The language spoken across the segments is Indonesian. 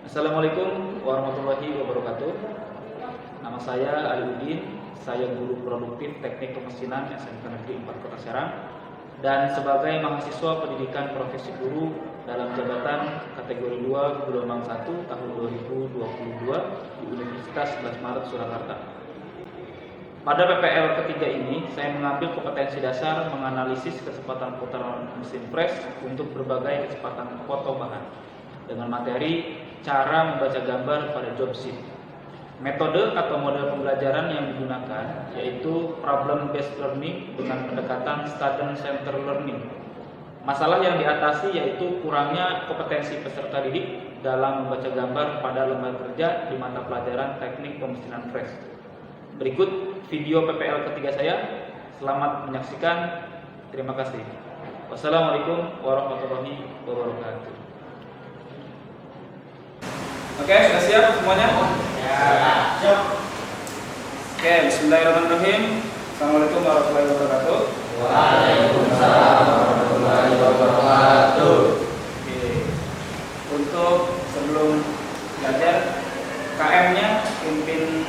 Assalamualaikum warahmatullahi wabarakatuh. Nama saya Ali Udin, saya guru produktif Teknik Kemesinan SMK Negeri 4 Kota Serang dan sebagai mahasiswa pendidikan profesi guru dalam jabatan kategori 2 gelombang 1 tahun 2022 di Universitas 11 Maret Surakarta. Pada PPL ketiga ini, saya mengambil kompetensi dasar menganalisis kecepatan putaran mesin press untuk berbagai kecepatan foto bahan dengan materi cara membaca gambar pada job sheet. Metode atau model pembelajaran yang digunakan yaitu problem based learning dengan pendekatan student center learning. Masalah yang diatasi yaitu kurangnya kompetensi peserta didik dalam membaca gambar pada lembar kerja di mata pelajaran teknik pemesinan press. Berikut video PPL ketiga saya. Selamat menyaksikan. Terima kasih. Wassalamualaikum warahmatullahi wabarakatuh. Oke, sudah siap semuanya? Ya. Siap. Oke, bismillahirrahmanirrahim. Assalamualaikum warahmatullahi wabarakatuh. Waalaikumsalam warahmatullahi wabarakatuh. Oke. Untuk sebelum belajar KM-nya pimpin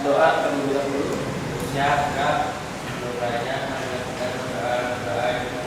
doa terlebih dahulu. Siap, Kak. Doanya kita doa dengan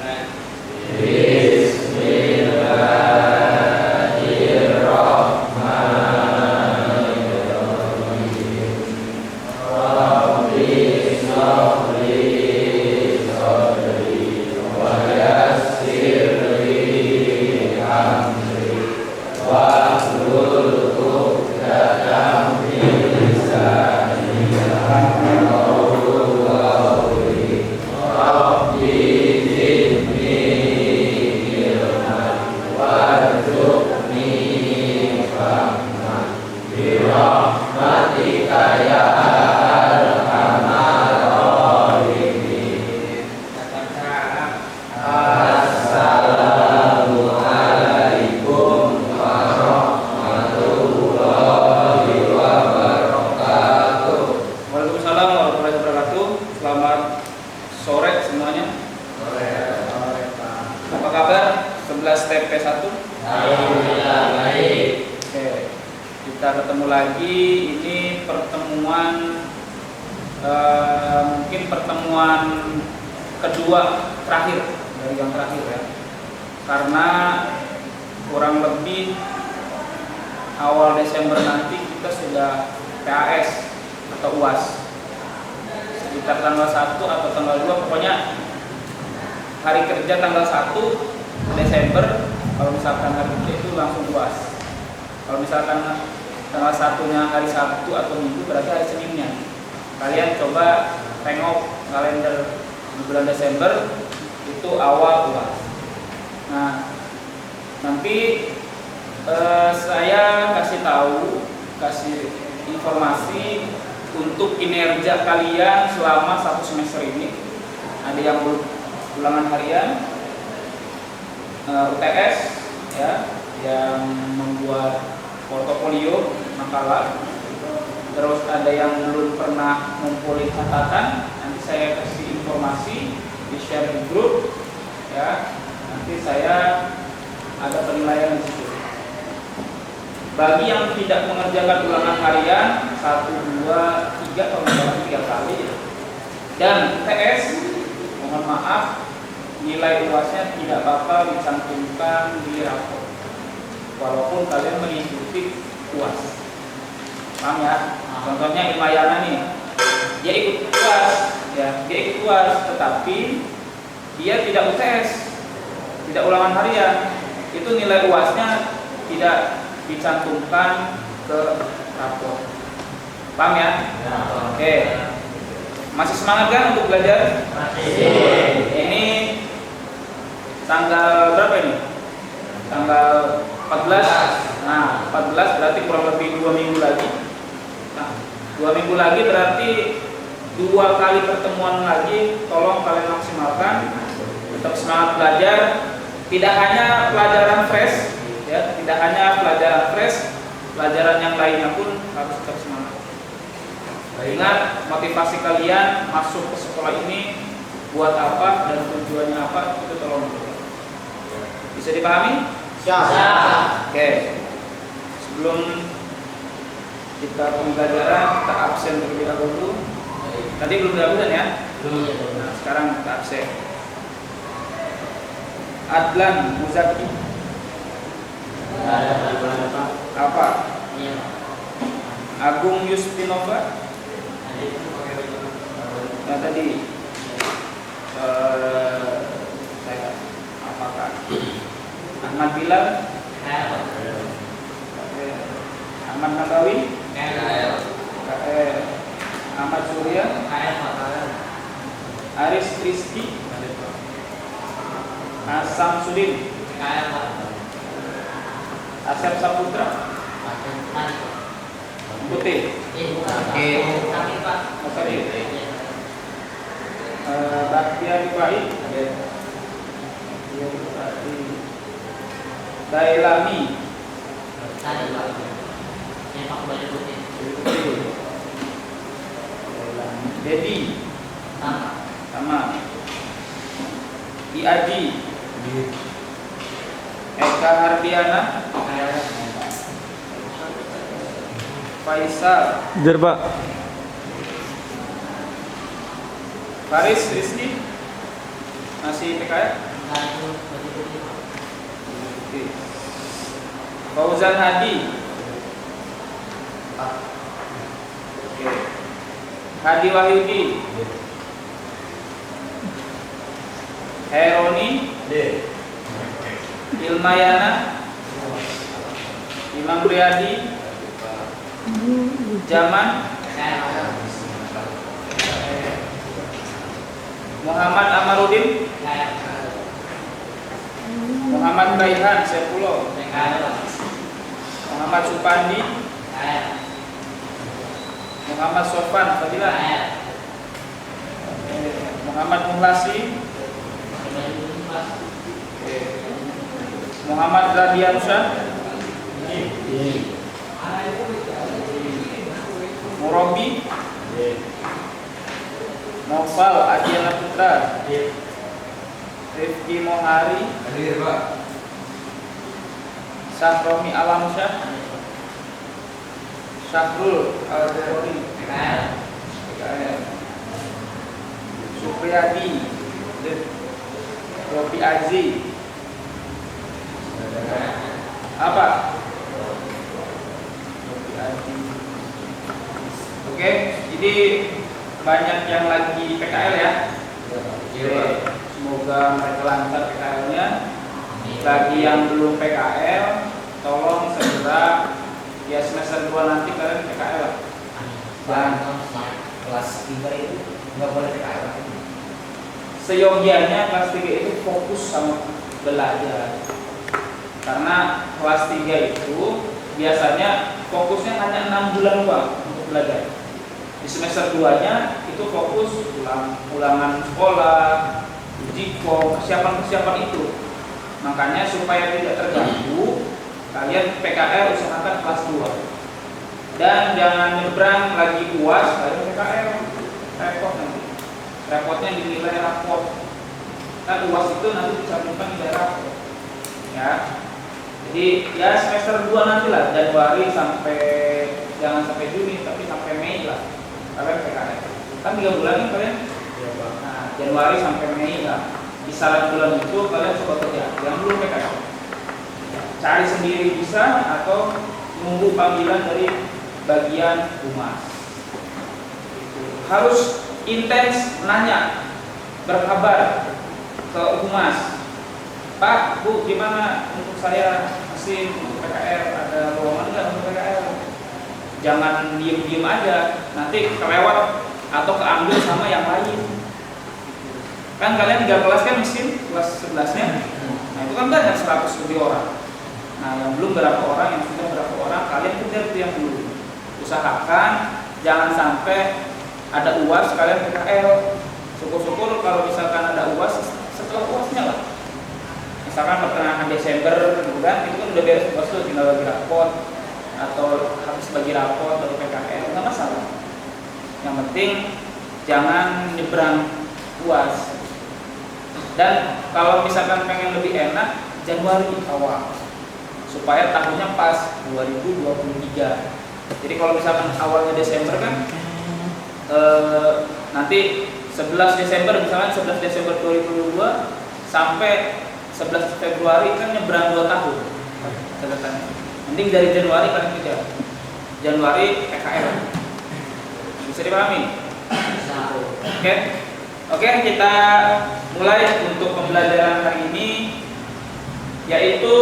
pertemuan kedua terakhir dari yang terakhir ya, karena kurang lebih awal Desember nanti kita sudah PAS atau UAS sekitar tanggal 1 atau tanggal 2, pokoknya hari kerja tanggal 1 Desember. Kalau misalkan hari kerja itu langsung UAS. Kalau misalkan tanggal 1-nya hari Sabtu atau Minggu, berarti hari Seninnya. Kalian coba tengok kalender di bulan Desember itu awal UAS. Nah, nanti saya kasih informasi untuk kinerja kalian selama 1 semester ini. Ada yang ulangan harian, UTS ya, yang membuat portofolio makalah. Terus ada yang belum pernah ngumpulin catatan, nanti saya kasih informasi di share di grup ya. Nanti saya ada penilaian di situ. Bagi yang tidak mengerjakan ulangan harian 1, 2, 3 kalau misalkan 3 kali dan TS, mohon maaf, nilai UASnya tidak bakal dicantumkan di rapor walaupun kalian mengikuti UAS. Paham ya? Contohnya Ilmayana nih, dia ikut UAS, tetapi dia tidak UTS, tidak ulangan harian. Itu nilai UASnya tidak dicantumkan ke rapor. Paham ya? Oke. Masih semangat kan untuk belajar? Masih. Ini tanggal berapa ini? Tanggal 14. Nah, 14 berarti kurang lebih 2 minggu lagi. Nah, 2 minggu lagi berarti 2 kali pertemuan lagi. Tolong kalian maksimalkan. Tetap semangat belajar. Tidak hanya pelajaran fresh, ya, tidak hanya pelajaran fresh, pelajaran yang lainnya pun harus tetap semangat. Ingat, motivasi kalian masuk ke sekolah ini buat apa dan tujuannya apa, itu tolong. Bisa dipahami? Siap. Oke. Sebelum kita pembelajaran, kita absen terlebih dahulu. Tadi belum diabsen ya? Nah, sekarang kita absen. Adlan Muzaki. Apa? Agung Yuspinova. Nah tadi saya apakah Ahmad Bilal, Ahmad Nabawi, Ahmad Surya, Aris Rizki, Asam Sudin, Asep Saputra, Putih, Bakhtiar Ibrahim, Dailami, Dedi, sama, Iadi, Eka Hardiana, Faisal, Jerba. Faris Rizky, masih PKR. Oke. Fauzan Hadi. Oke. Hadi Wahyudi. Heroni. Ilmayana. Imam Riyadi. Jaman. Muhammad Amarudin, Muhammad Baihan Sepuluh, Muhammad Supandi, Muhammad Sofan Fadilah, Muhammad Muhlasi, Muhammad Radiansyah, Murabi, Noval Adiana Putra, Rifki Mohari, Syahromi Alamsyah, Syahrul Al-Dori, Supriyadi, Robi Azi, apa? Robi Azi. Oke, jadi banyak yang lagi PKL ya. Oke, semoga mereka lancar PKL-nya. Bagi yang belum PKL, tolong segera ya semester 2 nanti kalian PKL lah. Dan kelas 3 itu nggak boleh PKL. seyogianya kelas 3 itu fokus sama belajar. Karena kelas 3 itu biasanya fokusnya hanya 6 bulan doang untuk belajar. Di semester 2-nya itu fokus ulangan sekolah, uji kom, persiapan itu. Makanya supaya tidak terganggu, kalian PKL usahakan kelas 2. Dan jangan nyebrang lagi UAS, kalian PKL. Repot nanti. Repotnya dinilai rapot. Kan UAS itu nanti dicantumkan nilai rapot. Ya. Jadi ya semester 2 nanti lah, Januari jangan sampai Juni, tapi sampai Mei lah. Kalian PKL. Kan 3 bulan kan kalian? Nah, Januari sampai Mei lah. Di salah bulan itu kalian coba kerja. Yang belum PKL, cari sendiri bisa atau nunggu panggilan dari bagian humas. Harus intens nanya, berkabar ke humas. Pak, Bu, gimana untuk saya masih untuk PKL? Ada lowongan nggak untuk PKL? Jangan diem-diem aja, nanti kelewat atau keambil sama yang lain. Kan kalian 3 kelas kan mesin, kelas 11-nya. Nah itu kan banyak 100 lebih orang. Nah yang belum berapa orang, yang sudah berapa orang, kalian kejar itu yang dulu. Usahakan jangan sampai ada UAS kalian PKL. Syukur-syukur kalau misalkan ada UAS setelah UASnya lah. Misalkan pertengahan Desember, gitu kan, itu kan udah beres UAS tuh, tinggal bagi rapot atau habis bagi rapot atau PKL, nggak masalah. Yang penting jangan nyebrang UAS. Dan kalau misalkan pengen lebih enak, Januari awal. supaya tahunnya pas 2023. Jadi kalau misalkan awalnya Desember kan nanti 11 Desember misalkan 11 Desember 2022 sampai 11 Februari kan nyebrang 2 tahun catatannya. Mending dari Januari kalian kejar. Januari PKL. Bisa dipahami? Oke, kita mulai untuk pembelajaran hari ini, yaitu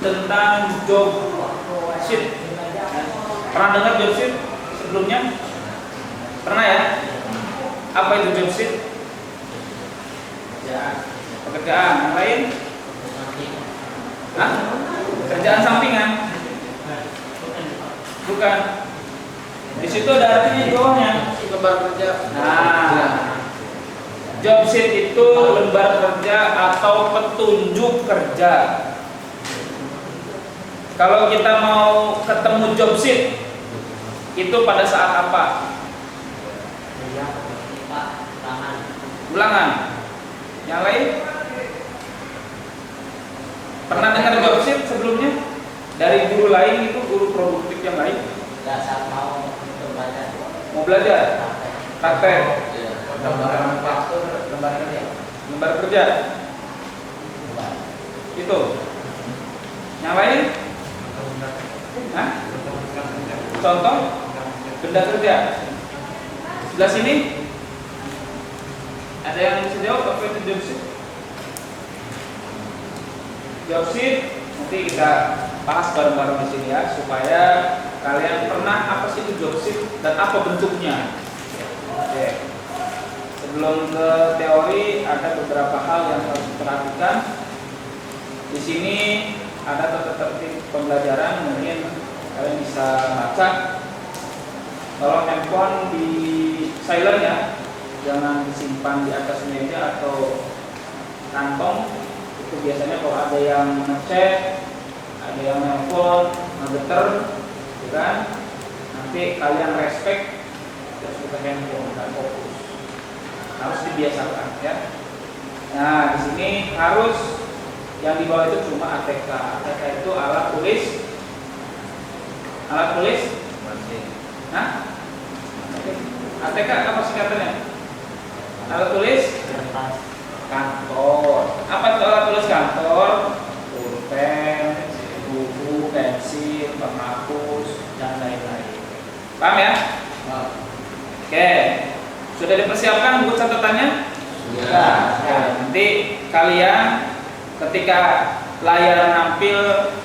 tentang job sheet. Pernah dengar job sheet sebelumnya? Pernah ya? Apa itu job sheet? Pekerjaan. Yang lain? Hah? Kerjaan sampingan? Bukan. Di situ ada artinya di bawahnya. Lembar kerja. Nah, job sheet itu lembar kerja atau petunjuk kerja. Kalau kita mau ketemu job sheet, itu pada saat apa? Ulangan. Yang lain? Pernah dengar job sheet sebelumnya? Dari guru lain itu, guru produktif yang lain? Dasar mau belajar. Mau belajar? Praktek. Lembar kerja. Lembar kerja. Itu. Yang lain? Hah? Contoh? Benda kerja. Sebelah sini? Ada yang bisa jawab apa itu job sheet? Job sheet nanti kita bahas bareng-bareng di sini ya, supaya kalian pernah apa sih itu job sheet dan apa bentuknya. Oke. Sebelum ke teori ada beberapa hal yang harus diperhatikan. Di sini ada tata tertib pembelajaran, mungkin kalian bisa baca. Kalau handphone di silent ya, jangan disimpan di atas meja atau kantong. Itu biasanya kalau ada yang ngecek, ada yang nelpon, ngegeter, gitu kan? Nanti kalian respect, terus kita handphone dan fokus. Harus dibiasakan ya. Nah di sini harus yang di bawah itu cuma ATK. ATK itu alat tulis. Alat tulis? Hah? ATK apa singkatannya? Alat tulis? Kantor. Apa itu alat tulis kantor? Pulpen, buku, pensil, penghapus, dan lain-lain. Paham ya? Oke. Sudah dipersiapkan buku catatannya? Sudah. Ya, nanti kalian ketika layar nampil,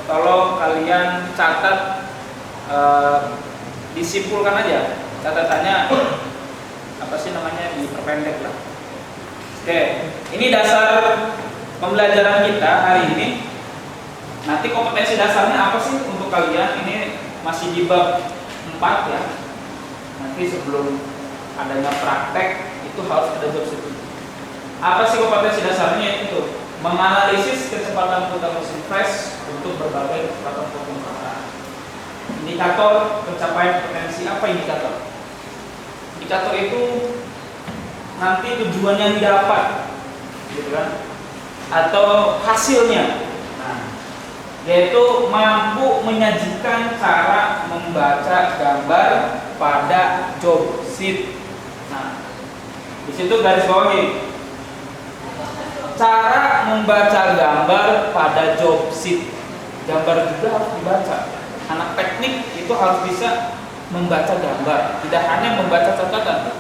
tolong kalian catat, disimpulkan aja catatannya, apa sih namanya, diperpendek lah. Oke, ini dasar pembelajaran kita hari ini. Nanti kompetensi dasarnya apa sih untuk kalian? Ini masih di bab 4 ya. Nanti sebelum adanya praktek itu harus ada job sheet. Apa sih kompetensi dasarnya? Itu menganalisis kecepatan putar mesin press untuk berbagai kecepatan pembongkaran. Indikator pencapaian potensi. Apa indikator? Indikator itu nanti tujuan yang didapat, gitu kan? Atau hasilnya. Nah, yaitu mampu menyajikan cara membaca gambar pada job sheet. Nah, di situ garis bawahi. Cara membaca gambar pada job sheet. Gambar juga harus dibaca. Anak teknik itu harus bisa membaca gambar, tidak hanya membaca catatan,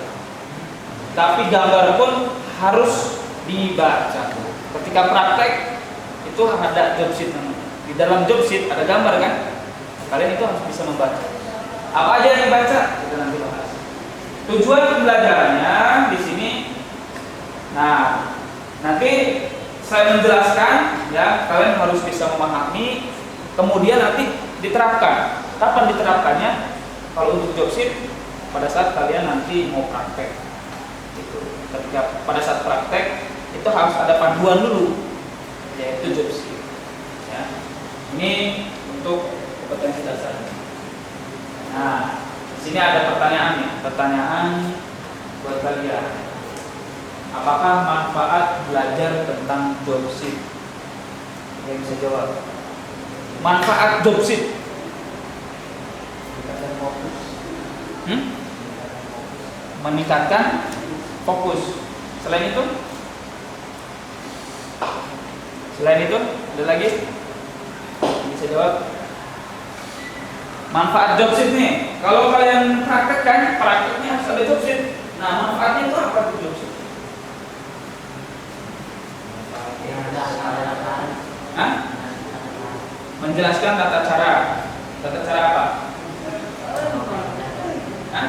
tapi gambar pun harus dibaca. Ketika praktek itu ada job sheet. Di dalam job sheet ada gambar kan? Kalian itu harus bisa membaca. Apa aja yang dibaca? Kita nanti bahas. Tujuan pembelajarannya di sini. Nah, nanti saya menjelaskan ya, kalian harus bisa memahami, kemudian nanti diterapkan. Kapan diterapkannya? Kalau untuk job sheet pada saat kalian nanti mau praktek. Itu. Ketika pada saat praktek itu harus ada panduan dulu, yaitu job sheet. Ya. Ini untuk kompetensi dasar. Nah, di sini ada pertanyaan nih. Pertanyaan buat kalian. Apakah manfaat belajar tentang job sheet? Yang bisa jawab? Manfaat job sheet. Meningkatkan fokus. Selain itu? Ada lagi? Bisa jawab? Manfaat job sheet nih. Kalau kalian praktekkan, prakteknya harus ada job sheet. Nah, manfaatnya itu apa tuh job sheet? Hah? Menjelaskan tata cara. Tata cara apa? Hah?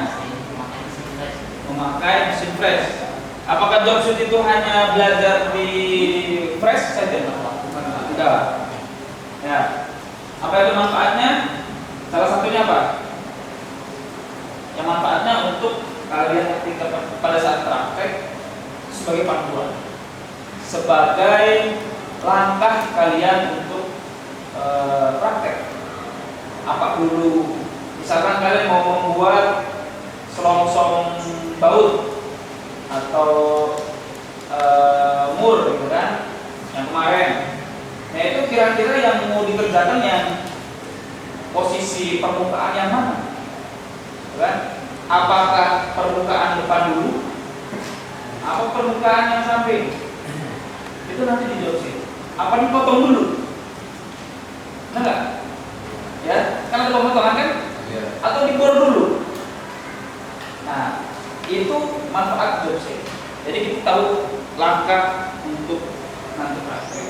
Memakai mesin fresh. Apakah job sheet itu hanya belajar di fresh saja? Tidak. Ya. Apa itu manfaatnya? Salah satunya apa? Yang manfaatnya untuk kalian ketika pada saat praktek sebagai panduan, sebagai langkah kalian untuk praktek. Apa dulu? Misalkan kalian mau membuat selongsong baut atau mur, gitu kan? Yang kemarin. Nah itu kira-kira yang mau dikerjakan yang posisi permukaan yang mana? Kan? Apakah permukaan depan dulu? Apa permukaan yang samping? Itu nanti di job sheet. Apa dipotong dulu? Benar nggak? Ya, kan ada pemotongan kan? Iya. Atau dibor dulu? Nah, itu manfaat job sheet. Jadi kita tahu langkah untuk nanti praktek.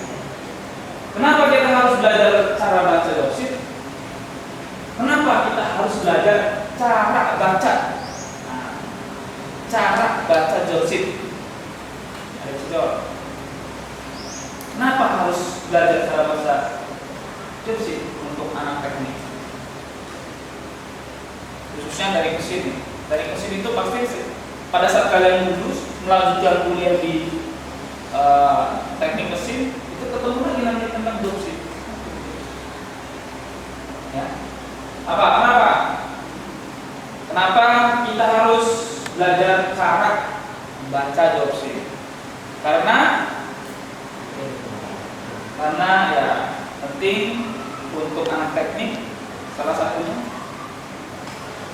Kenapa kita harus belajar cara baca job sheet? Kenapa kita harus belajar cara baca? Nah, cara baca job sheet. Ayo jawab. Kenapa harus belajar cara baca job sheet untuk anak teknik? Khususnya dari mesin. Dari mesin itu pasti pada saat kalian lulus melanjutkan kuliah di teknik mesin itu ketemu lagi nanti tentang job sheet. Ya. Kenapa kita harus belajar cara membaca job sheet? Karena ya penting untuk anak teknik salah satunya.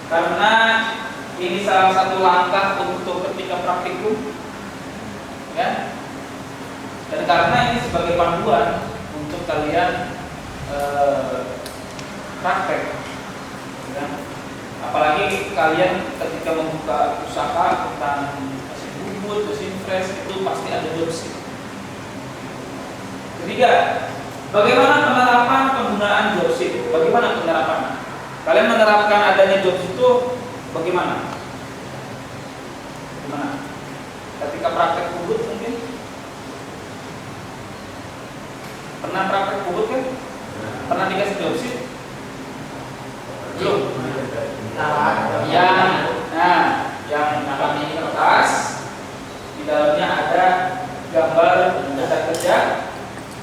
Karena ini salah satu langkah untuk ketika praktikum, ya. Dan karena ini sebagai panduan untuk kalian praktek, ya. Apalagi kalian ketika membuka usaha tentang mesin bubut, mesin fresh itu pasti ada job sheet. Ketiga, bagaimana penerapan penggunaan job sheet? Bagaimana penerapannya? Kalian menerapkan adanya job sheet itu bagaimana? Ketika praktek bubut mungkin pernah praktek bubut kan? Pernah dikasih job sheet? Belum. Yang ini kertas, di dalamnya ada gambar data kerja,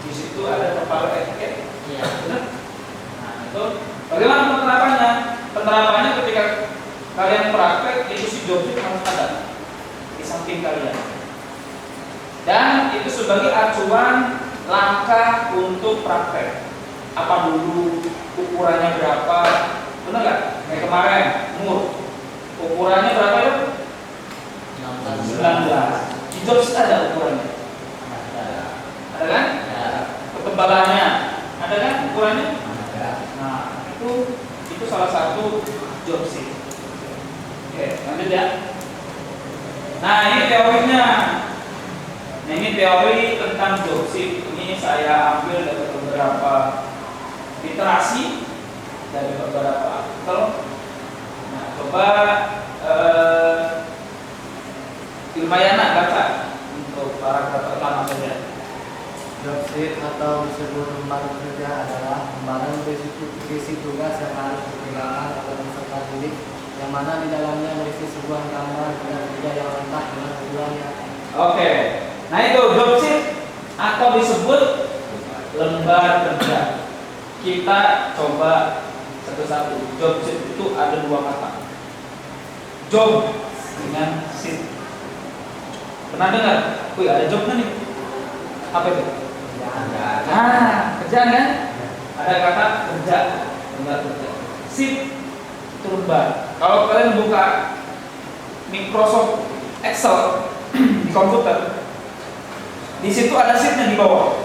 di situ ada kepala etiket. Iya. Benar? Nah itu bagaimana penerapannya? Penerapannya ketika kalian praktek itu si job sheet harus ada di samping kalian. Dan itu sebagai acuan langkah untuk praktek. Apa dulu, ukurannya berapa? Benar nggak? Kayak kemarin, mur. Ukurannya berapa ya? 19. Di job sheet ada ukurannya. Ada kan? Ketebalannya ada kan ukurannya? Nah itu salah satu job sheet. Oke, lanjut ya. Nah ini teorinya. Nah ini teori tentang job sheet. Ini saya ambil dari beberapa literasi, dari beberapa artikel. Nah coba Ilmayana baca untuk paragraf pertama saja. Job sheet atau disebut lembaran kerja adalah lembaran berisi tugas yang harus dipegang oleh peserta didik, yang mana di dalamnya berisi sebuah gambar kerja yang lengkap dengan tujuannya. Oke, nah itu job sheet atau disebut lembar kerja. Kita coba satu-satu. Job sheet itu ada dua kata. Job dengan sheet. Pernah dengar? Wih ada jobnya nih. Apa itu? Kerjaan kan? Ada kata kerja, lembar kerja. Sheet itu lembar. Kalau kalian buka Microsoft Excel di komputer, di situ ada sheetnya di bawah.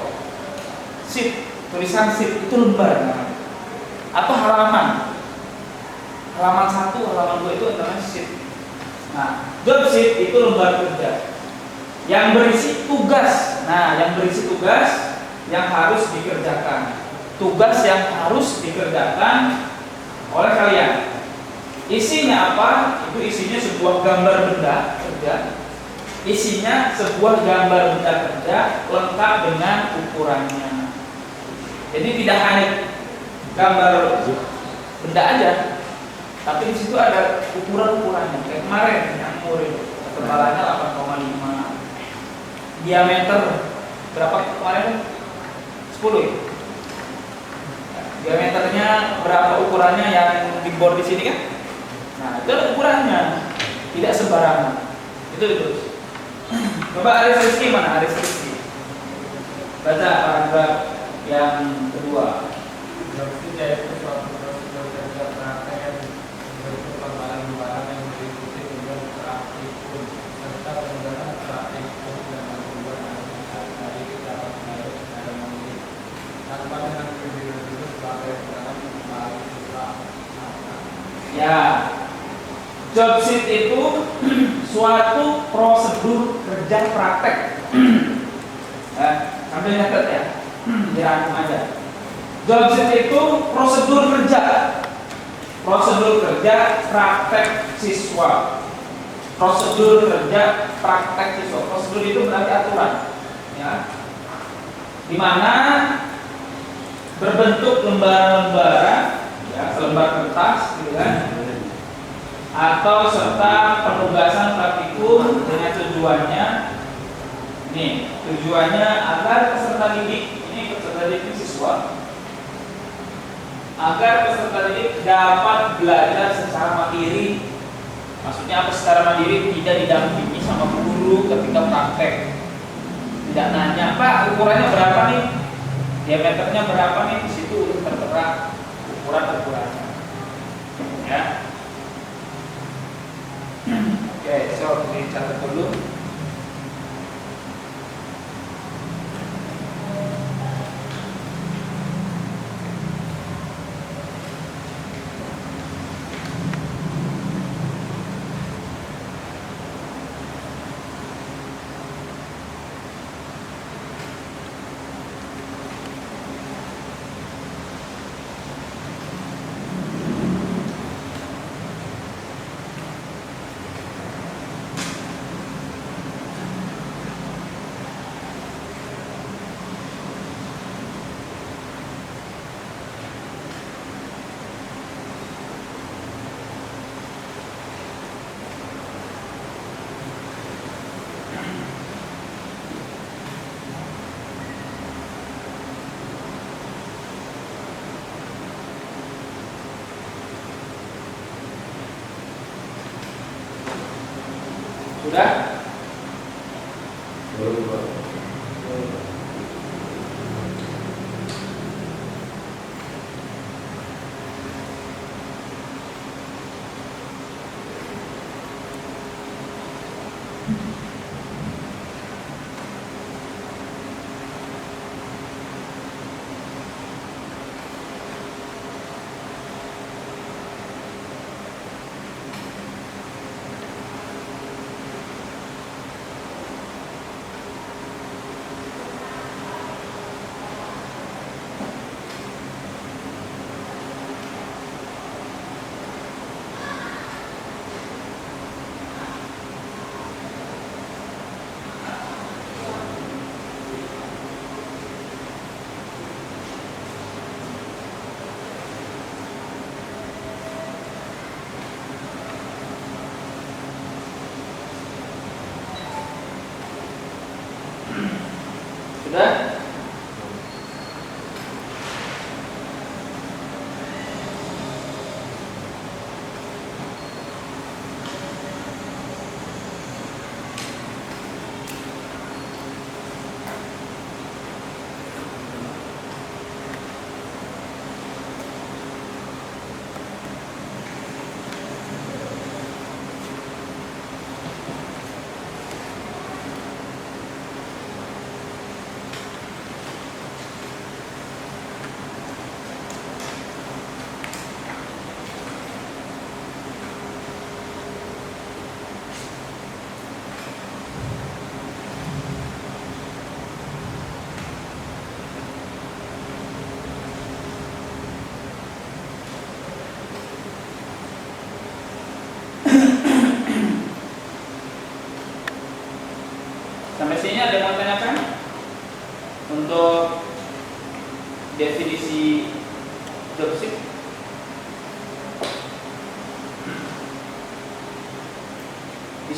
Sheet, tulisan sheet itu lembar namanya. Atau halaman. Halaman 1, halaman 2 itu namanya sheet. Nah, job sheet itu lembar kerja. Yang berisi tugas. Nah, yang berisi tugas yang harus dikerjakan. Tugas yang harus dikerjakan oleh kalian. Isinya apa? Itu isinya sebuah gambar benda kerja. Isinya sebuah gambar benda kerja lengkap dengan ukurannya. Jadi tidak hanya gambar benda aja, tapi di situ ada ukuran-ukurannya. Kayak kemarin yang murid ketebalannya 8,5, diameter berapa kemarin? 10 ya? Diameternya berapa ukurannya yang di board di sini kan? Nah, itu ukurannya, tidak sembarangan. Itu. Coba Aris Rizky mana? Aris Rizky. Baca paragraf yang kedua. Job sheet yaitu suatu prosedur kerja praktek yang bentuk lembaran-lembaran yang meliputi tugas praktikum serta penugasan praktikum dan membuat analisis dari dapat menarik dan memilih tanpa dengan video-video sebagai dalam mahasiswa. Ya, job sheet itu suatu prosedur kerja praktek. Sambil nyatet ya, dirangkum aja. Job sheet itu prosedur kerja praktek siswa. Prosedur kerja praktek siswa. Prosedur itu berarti aturan, ya. Di mana berbentuk lembaran-lembaran, ya, selembar kertas, gitu kan, atau serta penugasan praktikum dengan tujuannya agar peserta didik, ini peserta didik siswa, agar peserta didik dapat belajar secara mandiri. Maksudnya apa secara mandiri? Tidak didampingi sama guru ketika praktek. Tidak nanya, Pak, ukurannya berapa nih? Diameternya berapa nih? Di situ tertera ukuran-ukurannya. Ya. Oke, so dicatat dulu. Sudah?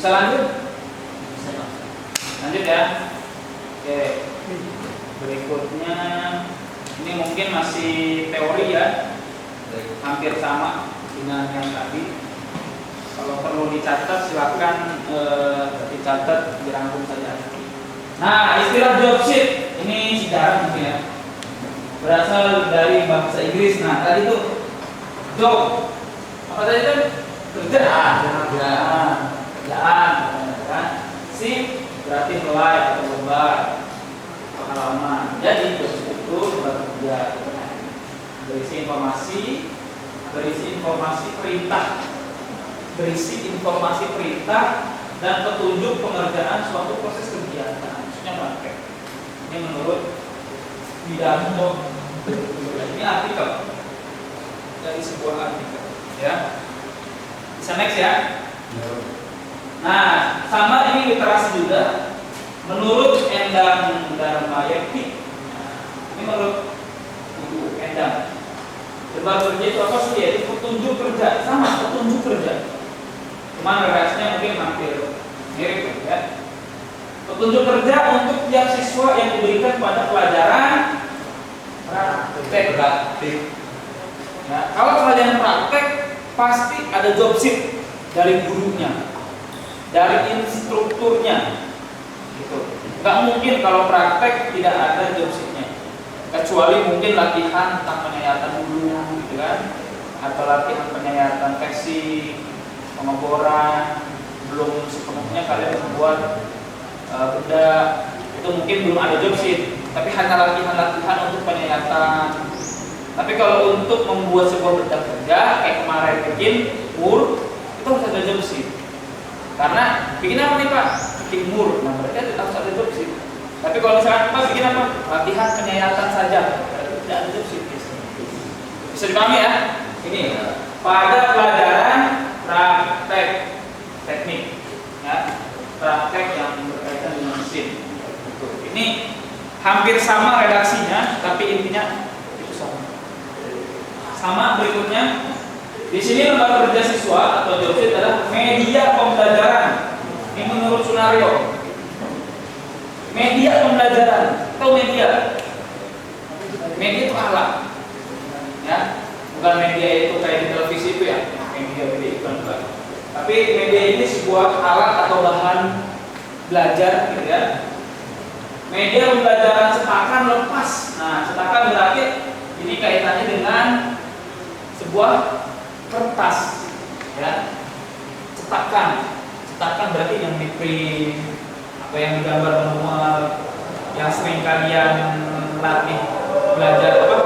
Bisa lanjut? Lanjut ya. Oke. Berikutnya ini mungkin masih teori ya. Hampir sama dengan yang tadi. Kalau perlu dicatat silakan dicatat, dirangkum saja. Nah, istilah job sheet ini sejarah mungkin ya. Berasal dari bahasa Inggris. Nah, tadi itu job. Apa tadi itu? Kerjaan. Kerjaan. Kan? Sheet berarti helai atau lembar halaman. Jadi job sheet itu lembar kerja. Berisi informasi perintah dan petunjuk pengerjaan suatu proses kegiatan. Maksudnya praktek. Ini menurut pidato. Ini artikel dari sebuah artikel, ya. Bisa next ya. Nah, sama ini literasi juga. Menurut Endang Darmayekti. Ini menurut Ibu Endang. Lembar kerja itu apa sih? Yaitu petunjuk kerja, sama petunjuk kerja. Cuma redaksinya mungkin hampir mirip ya. Petunjuk kerja untuk tiap siswa yang diberikan pada pelajaran praktek. Ya, kalau pelajaran praktek pasti ada job sheet dari gurunya, dari instrukturnya. Gitu. Nggak mungkin kalau praktek tidak ada job sheetnya. Kecuali mungkin latihan tentang penyayatan dulu, gitu kan? Atau latihan penyayatan versi pengeboran, belum sepenuhnya kalian membuat benda, itu mungkin belum ada job sheet. Tapi hanya latihan-latihan untuk penyayatan. Tapi kalau untuk membuat sebuah benda kerja, kayak kemarin bikin mur, itu harus ada job sheet. Karena bikin apa nih Pak? Bikin mur, nah berarti harus ada job sheet. Tapi kalau misalkan Pak bikin apa? Latihan penyayatan saja, berarti tidak ada job sheet. Bisa dipahami ya? Ini pada pelajaran praktek teknik, ya, praktek yang berkaitan dengan mesin. Ini hampir sama redaksinya, tapi intinya itu sama. Sama berikutnya, di sini lembar kerja siswa atau job sheet adalah media pembelajaran. Ini menurut Sunario. Media pembelajaran atau media. Media itu alat, ya, bukan media itu kayak di televisi itu ya. Media bukan. Tapi media ini sebuah alat atau bahan belajar, gitu ya. Media pembelajaran cetakan lepas. Nah, cetakan berarti ini kaitannya dengan sebuah kertas, ya. Cetakan berarti yang di print, apa yang digambar manual, yang sering kalian latih belajar apa?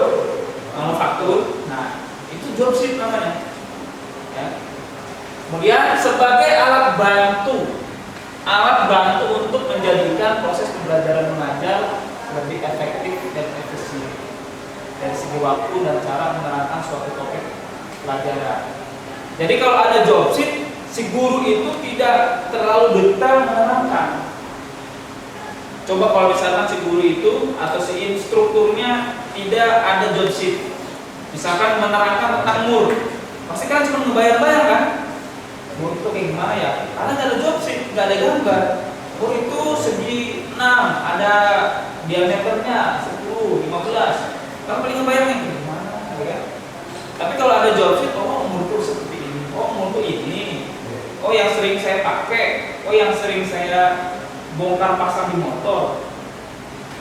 Manufaktur. Nah, itu job sheet namanya. Ya. Kemudian sebagai alat bantu untuk menjadikan proses pembelajaran mengajar lebih efektif dan efisien dari segi waktu dan cara menerangkan suatu topik pelajaran. Jadi kalau ada job sheet, si guru itu tidak terlalu detail menerangkan. Coba kalau misalkan si guru itu atau si instrukturnya tidak ada job sheet, misalkan menerangkan tentang mur, pasti kan cuma ngebayang-bayang kan? Mur itu kayak gimana ya? Karena nggak ada job sheet, nggak ada gambar. Mur itu segi 6, ada diameternya 10, 15. Kan paling ngebayangin gimana ya? Tapi kalau ada job sheet, oh mur itu seperti ini, oh mur itu ini, oh yang sering saya pakai, oh yang sering saya bongkar pasang di motor,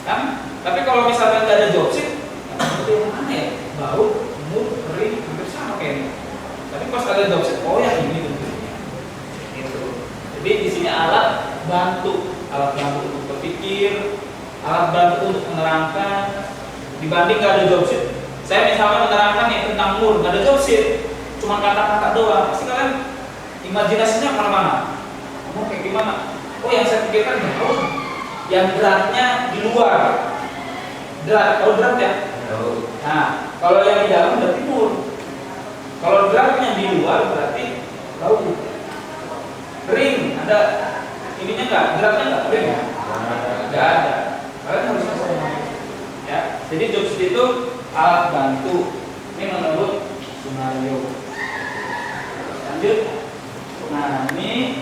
kan? Tapi kalau misalnya nggak ada job sheet, itu yang mana ya? Bau, mur, kering, hampir sama kayaknya. Tapi pas ada job sheet, oh yang ini bentuknya. Gitu. Jadi di sini alat bantu untuk berpikir, alat bantu untuk menerangkan. Dibanding nggak ada job sheet, saya misalnya menerangkan nih tentang mur, nggak ada job sheet, cuma kata-kata doang, pasti kalian imajinasinya kemana-mana. Mur kayak gimana? Oh yang saya pikirkan jauh, yang beratnya di luar, berat, kalau berat ya. Nah, kalau yang di dalam berarti mur. Kalau beratnya di luar berarti bau. Kering, ada ininya nggak? Beratnya nggak kering? Nggak ada. Kalian harus bisa. Ya, jadi job sheet itu alat bantu. Ini menurut Sunario. Lanjut. Nah, ini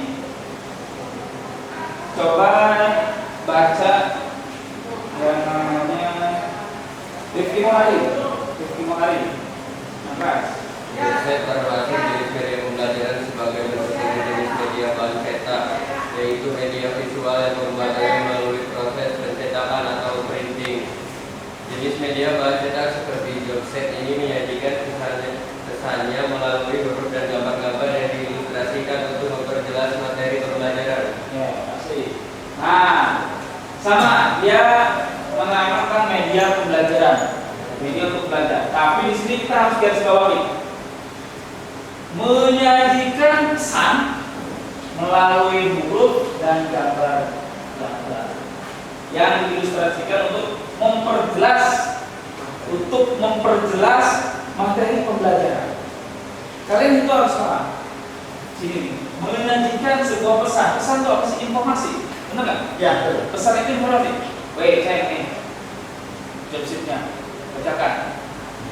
coba baca yang namanya Rifki Mohari. Nafas. Website berbasis jenis media pembelajaran sebagai bentuk jenis media bahan cetak, yaitu media visual yang membadai melalui proses pencetakan atau printing. Jenis media bahan cetak seperti jobset ini menyajikan kesannya melalui huruf dan gambar-gambar yang diilustrasikan untuk memperjelas materi pembelajaran. Ya, pasti. Nah, sama dia menamakan media pembelajaran, media untuk belajar. Tapi di sini kita harus garis bawahi, menyajikan kesan melalui huruf dan gambar-gambar yang diilustrasikan untuk memperjelas materi pembelajaran. Kalian itu harus paham. Sini, menyajikan sebuah pesan. Pesan itu apa sih? Informasi. Benar nggak? Ya, betul. Pesan itu informasi. Baik, saya ini jobsitnya bacakan.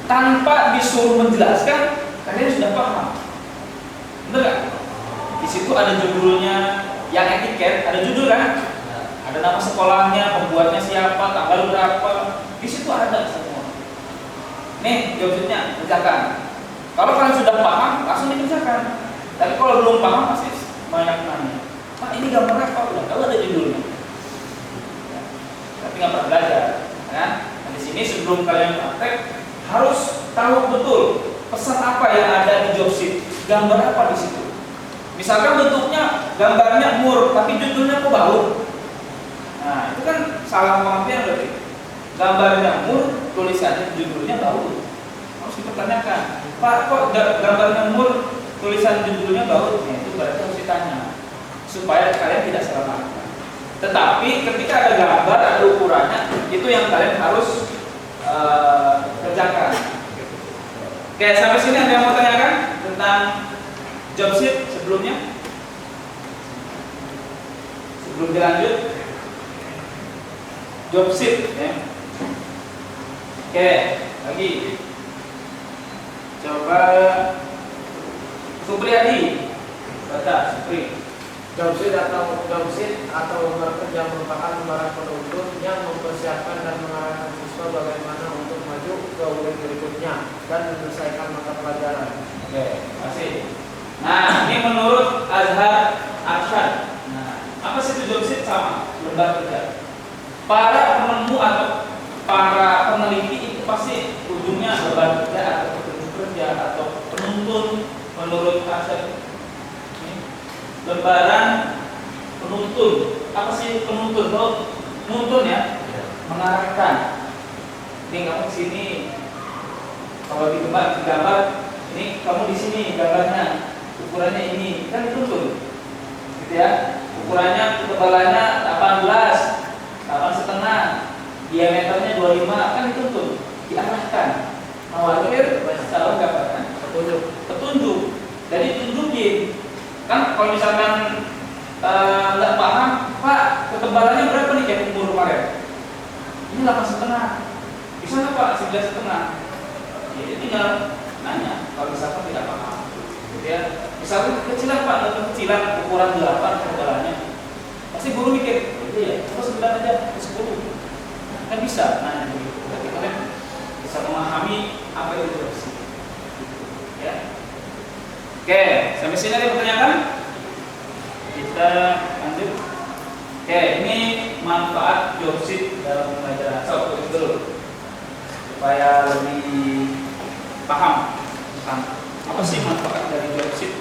Tanpa disuruh menjelaskan, kalian sudah paham. Benar nggak? Di situ ada judulnya, yang etiket ada judul kan? Ada nama sekolahnya, pembuatnya siapa, tanggal berapa. Di situ ada semua. Nih jobsitnya, kerjakan. Kalau kalian sudah paham, langsung dikerjakan. Tapi kalau belum paham, pasti banyak nanya. Pak, ini gambar apa? Udah tahu ada judulnya. Tapi nggak pernah belajar, kan? Nah, di sini sebelum kalian praktek harus tahu betul pesan apa yang ada di jobsit, gambar apa di situ. Misalkan bentuknya gambarnya mur, tapi judulnya kok baut. Nah, itu kan salah pengertian berarti. Gambarnya mur, tulisannya judulnya baut. Harus dipertanyakan, Pak, kok gambarnya mur, tulisan judulnya baut? Nah, itu berarti harus ditanya supaya kalian tidak salah makna. Tetapi ketika ada gambar, ada ukurannya, itu yang kalian harus kerjakan. Oke, sampai sini ada yang mau tanyakan tentang jobsit sebelumnya? Sebelum dilanjut, jobsit ya. Oke, lagi. Coba Supriyadi baca, Supri. Jobsit atau lembar kerja merupakan lembaran penuntun yang mempersiapkan dan mengarahkan siswa bagaimana untuk maju ke unit berikutnya dan menyelesaikan mata pelajaran. Oke, masih. Nah, ini menurut Azhar Arsyad. Nah, apa sih itu jobsit? Sama, lembar kerja. Para penemu atau para peneliti itu pasti ujungnya lembar kerja atau petunjuk kerja atau penuntun menurut Arsyad. Lembaran penuntun. Apa sih penuntun? Penuntun ya, mengarahkan. Ini kamu di sini. Kalau di gambar, ini kamu di sini gambarnya. Ukurannya ini, kan dituntun. Gitu ya. Ukurannya, ketebalannya 18, 8,5, diameternya 25, kan dituntun, diarahkan. Khawatir, salah gambarkan. Petunjuk. Jadi tunjukin. Kan kalau misalkan nggak paham, Pak, ketebalannya berapa nih kayak umur kemarin? Ini 8,5. Bisa nggak Pak 11,5? Ya tinggal nanya. Kalau misalkan tidak paham, gitu ya. Misalkan kecilan Pak, kecilan ukuran 8 ketebalannya, pasti guru mikir, iya, coba 9 aja, 10. Kan bisa nanya begitu. Berarti kalian bisa memahami apa itu jobsit. Ya. Oke, sampai sini ada pertanyaan? Kita lanjut. Oke, ini manfaat jobsit dalam pembelajaran. So, tulis dulu supaya lebih paham tentang apa sih manfaat dari jobsit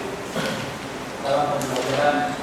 dalam pembelajaran.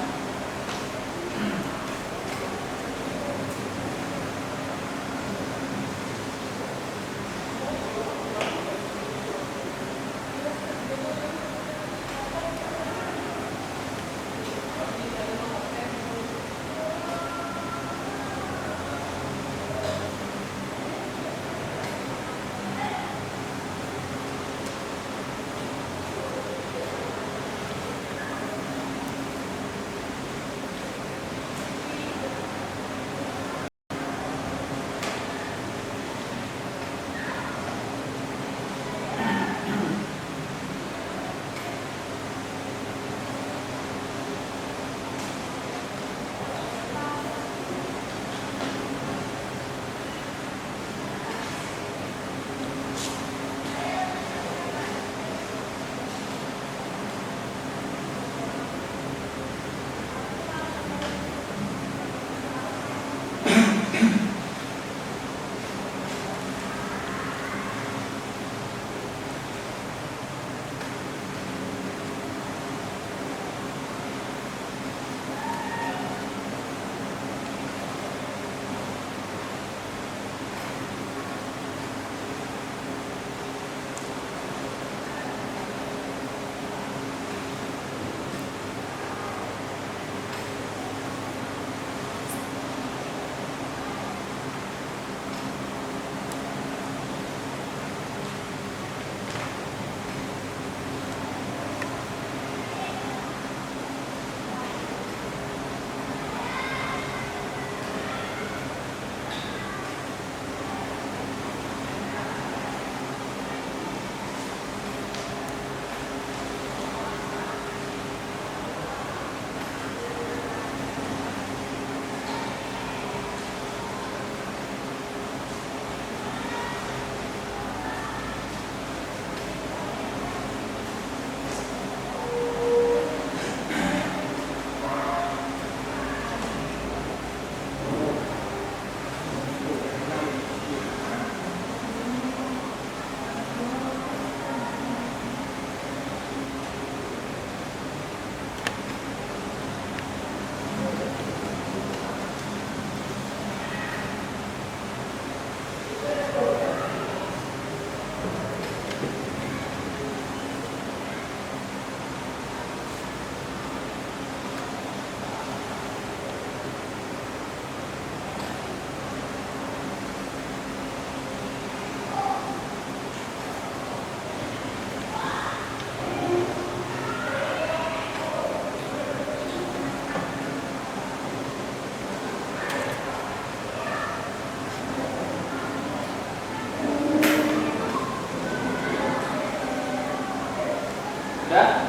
Sudah?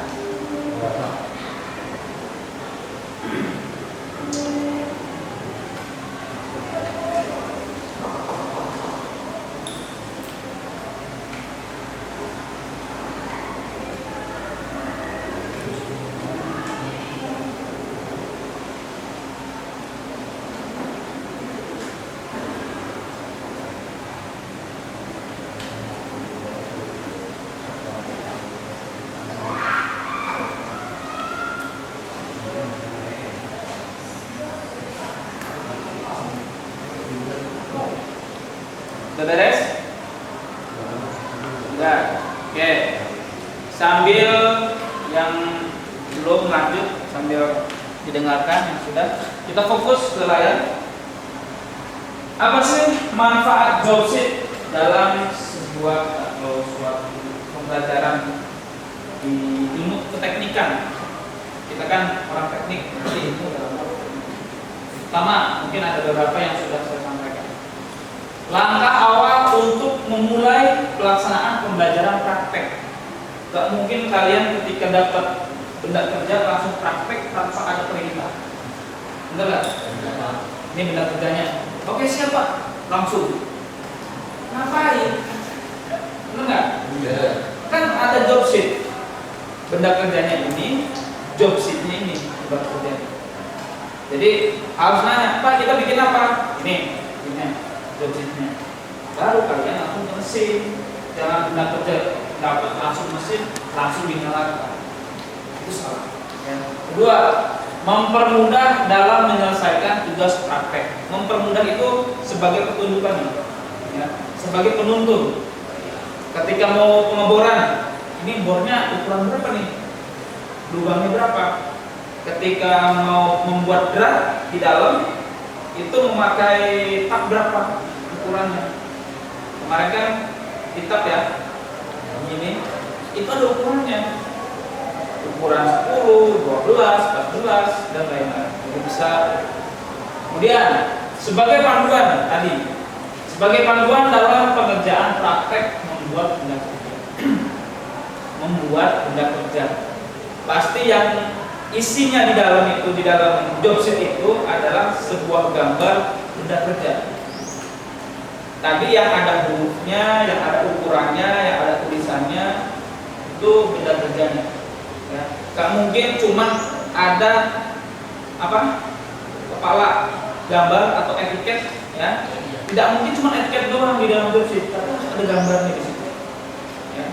Sudah beres? Sudah. Oke. Sambil yang belum lanjut, sambil didengarkan yang sudah, kita fokus ke layar. Apa sih manfaat job sheet dalam sebuah atau suatu pembelajaran di ilmu keteknikan? Kita kan orang teknik, jadi itu dalam pertama mungkin ada beberapa yang sudah saya sampaikan. Langkah awal untuk memulai pelaksanaan pembelajaran praktek. Gak mungkin kalian ketika dapat benda kerja langsung praktek tanpa ada perintah. Bener gak? Ini benda kerjanya. Oke siapa? Langsung. Ngapain? Bener gak? Kan ada job sheet. Benda kerjanya ini, job sheetnya ini, benda kerjanya. Jadi harus nanya, Pak kita bikin apa? Ini job sheetnya. Baru kalian langsung ke mesin. Jangan benda kerja dapat langsung mesin, langsung dinyalakan. Itu salah. Kedua, mempermudah dalam menyelesaikan tugas praktek. Mempermudah itu sebagai petunjukan, ya, sebagai penuntun. Ketika mau pengeboran, ini bornya ukuran berapa nih? Lubangnya berapa? Ketika mau membuat drat di dalam, itu memakai tak berapa ukurannya? Kemarin kan di tak ya, ini itu ada ukurannya. Ukuran 10, 12, 14 dan lain-lain. Jadi bisa. Kemudian sebagai panduan tadi, sebagai panduan dalam pengerjaan praktek membuat benda kerja. Membuat benda kerja. Pasti yang isinya di dalam itu, di dalam job sheet itu adalah sebuah gambar benda kerja. Tadi yang ada hurufnya, yang ada ukurannya, yang ada tulisannya, itu benda kerjanya. Ya, gak mungkin cuma ada apa kepala gambar atau etiket, ya. Tidak mungkin cuma etiket doang di dalam job sheet, tapi harus ada gambarnya di situ. Ya.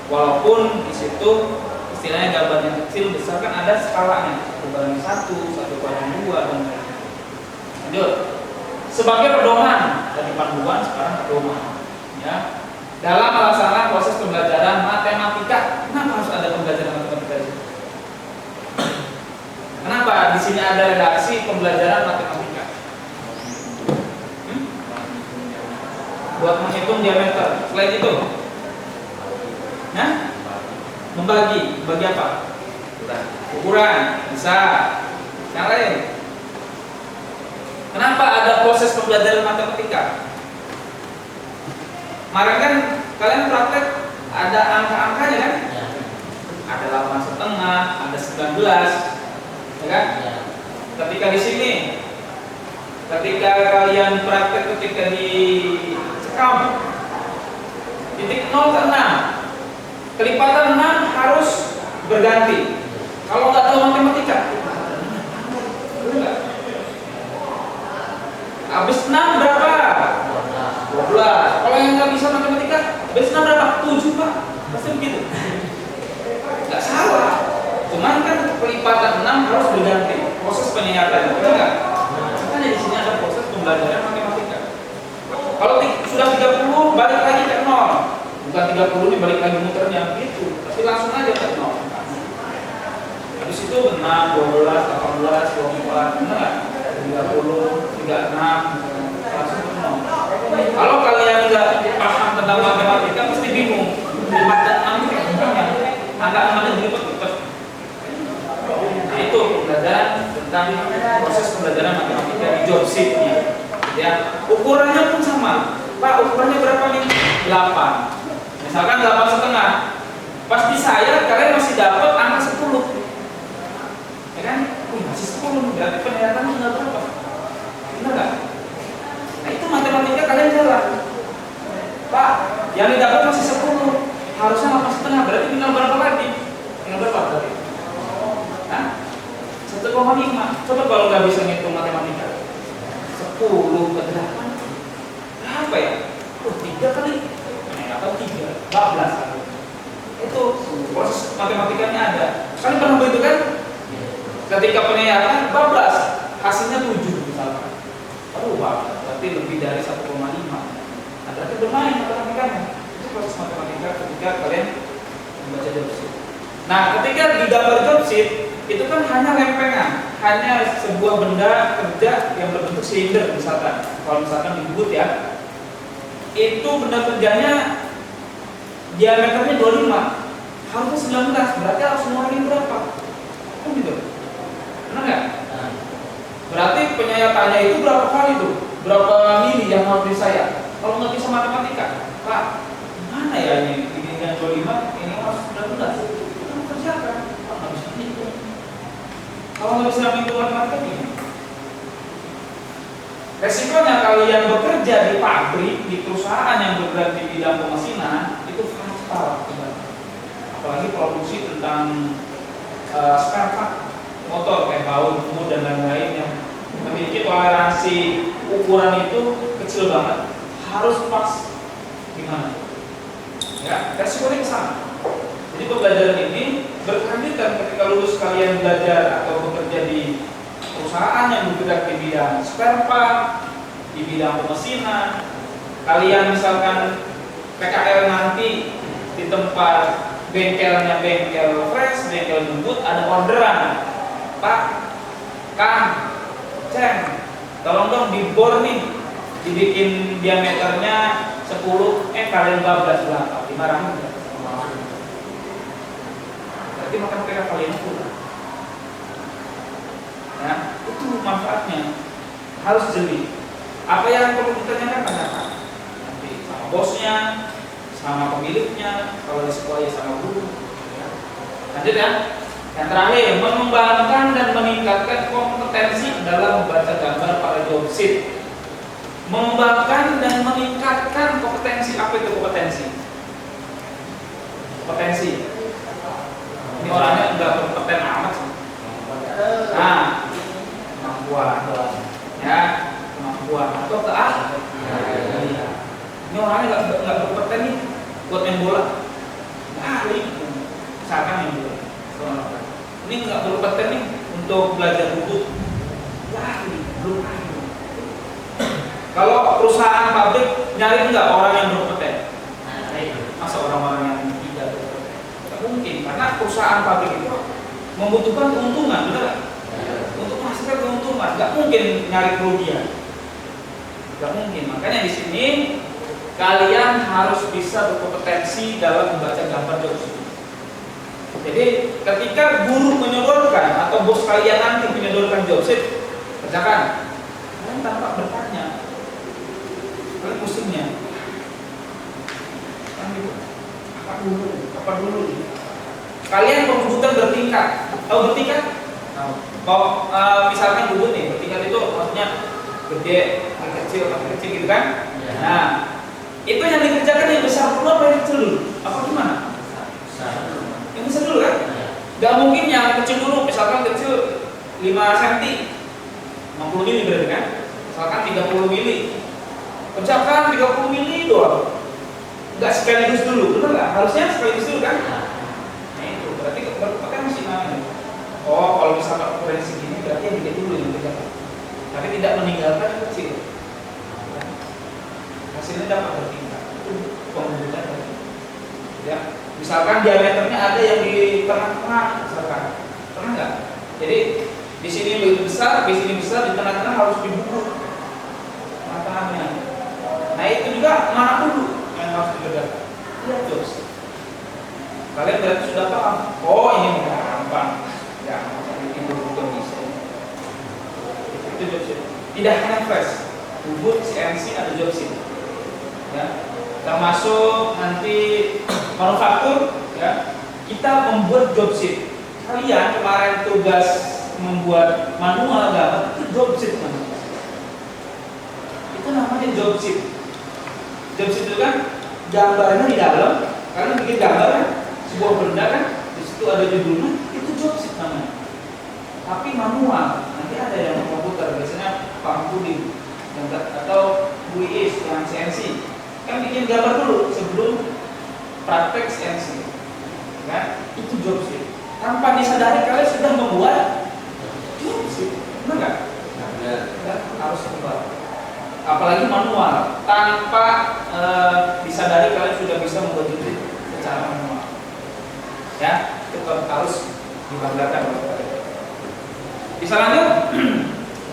Walaupun di situ istilahnya gambar yang kecil besar kan ada skalanya, 1/1, 1/2 dan lain-lain. Lanjut. Sebagai pedoman dari panduan sekarang pedoman, ya. Dalam melaksanakan proses pembelajaran matematika, kenapa harus ada pembelajaran matematika? Kenapa di sini ada redaksi pembelajaran matematika? Buat menghitung diameter. Selain itu, nah, membagi apa? Ukuran, bisa. Yang lain. Kenapa ada proses pembelajaran matematika? Kemarin kan kalian praktek ada angka-angkanya kan? Ya. Ada 8,5, ada 19, ya kan? Ya. Ketika di sini, ketika kalian praktek ketika di cekam, titik 0 ke 6, kelipatan 6 harus berganti. Kalau nggak tahu matematika, betul nggak? Habis 6 berapa? 12. Kalau yang nggak bisa matematika, habis 6 berapa? 7 Pak. Pasti begitu. Nggak salah. Cuman kan kelipatan 6 harus berganti. Proses penyingkatan, betul nggak? Makanya di sini ada proses pembelajaran matematika. Kalau sudah 30 balik lagi ke 0. Bukan 30 dibalik lagi muternya gitu. Tapi langsung aja ke 0. Habis itu 6, 12, 18, 24, benar nggak? 30, 36, langsung ke 0. Kalau kalian nggak paham tentang matematika, pasti bingung. 4 dan 6 itu gimana? Angka-angkanya dilipet-lipet. Nah itu pembelajaran tentang proses pembelajaran matematika di job sheet-nya. Ya, ukurannya pun sama. Pak, ukurannya berapa nih? 8. Misalkan 8,5. Pas di saya, kalian masih masih dapat angka 10. Ya kan? Masih 10, berarti penyayatannya tinggal berapa? Benar nggak? Nah itu matematika kalian jalan. Pak, yang didapat masih 10, harusnya 8,5, berarti tinggal berapa lagi? Tinggal berapa berarti? Hah? 1,5. Coba kalau nggak bisa ngitung matematika, 10 ke 8 berapa ya? 3 kali. Atau 3, 14 kali. Itu proses matematikanya ada. Kalian pernah begitu kan? Ketika penyayatan 14, hasilnya 7 misalkan. Aduh, berarti lebih dari 1,5. Nah, berarti bermain matematikanya. Itu proses matematika ketika kalian membaca job sheet. Nah, ketika di gambar job sheet itu kan hanya lempengan, hanya sebuah benda kerja yang berbentuk silinder misalkan. Kalau misalkan dibuat ya, itu benda kerjanya diameternya 25, harusnya 19, berarti harus ngurangin berapa? Kan gitu. Benar nggak? Berarti penyayatannya itu berapa kali tuh? Berapa mili yang harus disayat? Kalau nggak bisa matematika, Pak, mana ya ini yang 25, ini harus 19. Kita mau kerjakan, Pak nggak bisa hitung. Kalau nggak bisa hitung matematika gimana? Resikonya kalian bekerja di pabrik, di perusahaan yang bergerak di bidang pemesinan itu fatal, apalagi produksi tentang spare part motor kayak baut, mud dan lain-lain yang memiliki toleransi ukuran itu kecil banget, harus pas gimana? Ya, resikonya ke sana. Jadi pembelajaran ini berkelanjutan ketika lulus kalian belajar atau bekerja di perusahaan yang bergerak di bidang spare part, di bidang pemesinan. Kalian misalkan PKL nanti di tempat bengkelnya bengkel fresh, bengkel ngebut, ada orderan, Pak, Kang, Ceng, tolong dong dibor nih, dibikin diameternya 10, kalian 12 berapa? 500. Berarti makan PKL kalian kurang. Ya, itu manfaatnya harus jeli. Apa yang perlu ditanyakan tanyakan nanti sama bosnya, sama pemiliknya, kalau di sekolah ya sama guru. Ya. Lanjut ya. Yang terakhir, mengembangkan dan meningkatkan kompetensi dalam membaca gambar pada job sheet. Mengembangkan dan meningkatkan kompetensi. Apa itu kompetensi? Kompetensi. Ini orangnya enggak kompeten amat sih. Nah, kemampuan, ya, kemampuan atau keahlian. Ini orangnya nggak berkompeten nih buat main bola, nggak ahli, misalkan main bola. Ini nggak berkompeten nih untuk belajar buku, nggak ahli, belum ahli. Kalau perusahaan pabrik nyari nggak orang yang berkompeten? Masa orang-orang yang tidak berkompeten? Nggak mungkin, karena perusahaan pabrik itu membutuhkan keuntungan, benar? Untuk menghasilkan keuntungan, nggak mungkin nyari kerugian, nggak mungkin. Makanya di sini kalian harus bisa berkompetensi dalam membaca gambar job sheet. Jadi ketika guru menyodorkan atau bos kalian nanti menyodorkan job sheet, kerjakan. Kalian tanpa bertanya, kalian pusingnya, apa dulu? Kalian pembubutan bertingkat, tahu bertingkat? Kalau misalkan bubut nih, bertingkat itu maksudnya gede, kecil gitu kan? Ya. Nah, itu yang dikerjakan yang besar dulu apa yang kecil dulu? Apa gimana? Yang besar dulu kan? Gak mungkin yang kecil dulu, misalkan kecil 5 cm, 50 mili berarti kan? Misalkan 30 mili, kerjakan 30 mili doang. Gak sekaligus dulu, benar nggak? Harusnya sekaligus dulu kan? Berarti berpotensi namanya. Oh, kalau misalkan ukuran segini berarti yang dikit dulu yang dikerjakan. Tapi tidak meninggalkan yang kecil. Hasilnya dapat bertingkat. Itu pembubutan tadi. Ya, misalkan diameternya ada yang di tengah-tengah, misalkan. Pernah nggak? Jadi di sini lebih besar, di sini besar, di tengah-tengah harus dibubut. Tengah-tengahnya. Nah itu juga mana dulu yang harus dikerjakan? Lihat jobs. Kalian berarti sudah paham. Oh ini gampang. Ya, itu bukan bisa. Itu job sheet. Tidak hanya fresh, bubut, CNC ada job sheet. Ya, termasuk nanti manufaktur, ya, kita membuat job sheet. Kalian kemarin tugas membuat manual gambar itu job sheet namanya. Itu namanya job sheet. Job sheet itu kan gambarnya di dalam, karena bikin gambar kan sebuah benda kan, di situ ada judulnya, itu job sheet namanya. Tapi manual, nanti ada yang komputer, biasanya Pak Budi atau Bu Iis yang CNC kan bikin gambar dulu sebelum praktek CNC, kan? Itu job sheet. Tanpa disadari kalian sudah membuat job sheet, benar nggak? Ya, harus membuat. Apalagi manual, tanpa disadari kalian sudah bisa membuat job sheet secara manual. Ya, itu harus dibanggakan. Bisa lanjut?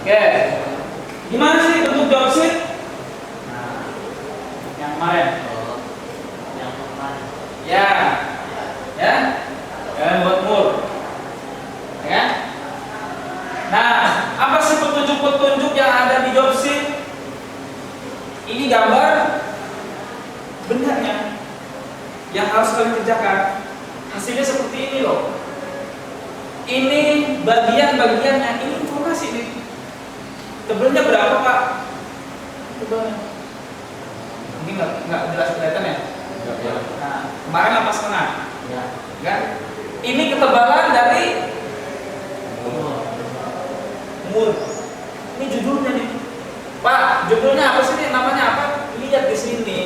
Oke. Gimana sih bentuk job sheet? Nah, yang kemarin. Yang kemarin. Ya. Ya. Dan buat mur. Ya. Nah, apa sih petunjuk-petunjuk yang ada di job sheet? Ini gambar benarnya yang harus kalian kerjakan. Hasilnya seperti ini loh. Ini bagian-bagiannya, ini informasi nih. Tebelnya berapa Pak? Tebelnya mungkin nggak jelas kelihatan ya? Nah, kemarin 8,5 Ya. kan? Ini ketebalan dari mur. Ini judulnya nih Pak, judulnya apa sih nih? Namanya apa? Lihat di sini.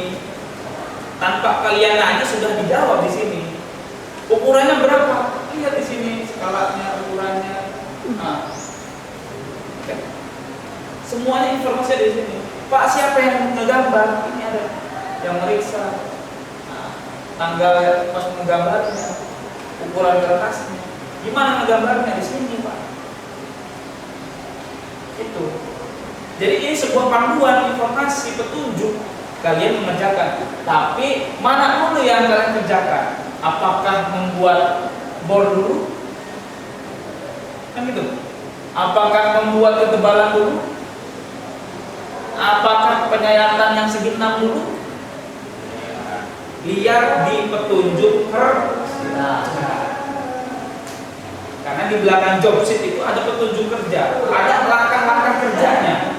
Tanpa kalian nanya sudah dijawab di sini. Ukurannya berapa? Lihat di sini skalanya, ukurannya. Nah, semuanya informasi ada di sini. Pak, siapa yang ngegambar? Ini ada yang meriksa. Nah, tanggal pas menggambarnya, ukuran kertasnya. Gimana ngegambarnya di sini, Pak? Itu. Jadi ini sebuah panduan informasi petunjuk kalian mengerjakan. Tapi mana dulu yang kalian kerjakan? Apakah membuat board dulu? Kan gitu. Apakah membuat ketebalan dulu? Apakah penyayatan yang segi 6 dulu? Lihat di petunjuk kerja. Karena di belakang job sheet itu ada petunjuk kerja, ada langkah-langkah kerjanya.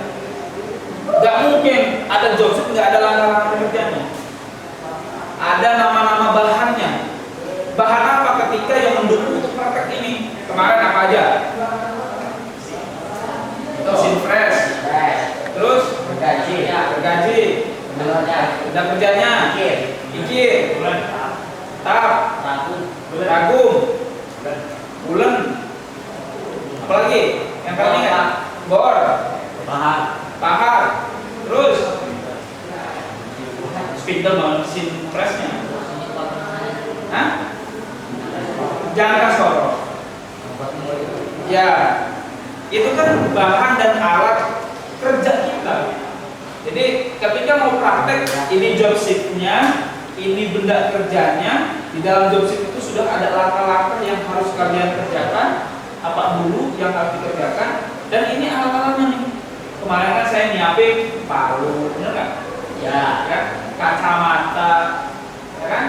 Gak mungkin ada job sheet nggak ada langkah-langkah kerjanya. Ada nama-nama bahannya. Bahan apa ketika yang mendukung untuk praktek ini? Kemarin apa aja? Mesin fresh. Terus gergaji. Benda kerjanya. Ikir. Tap. Ragum. Bulan. Apalagi? Yang kalian ingat? Bor. Pahar. Terus spindle mesin pressnya. Hah? Jangan kasor. Ya, itu kan bahan dan alat kerja kita. Jadi ketika mau praktek, ini job sheet-nya, ini benda kerjanya. Di dalam job sheet itu sudah ada langkah-langkah yang harus kalian kerjakan. Apa dulu yang harus dikerjakan? Dan ini alat-alatnya nih. Kemarin kan saya nyiapin palu, bener nggak? Ya. Ya, kacamata, ya kan?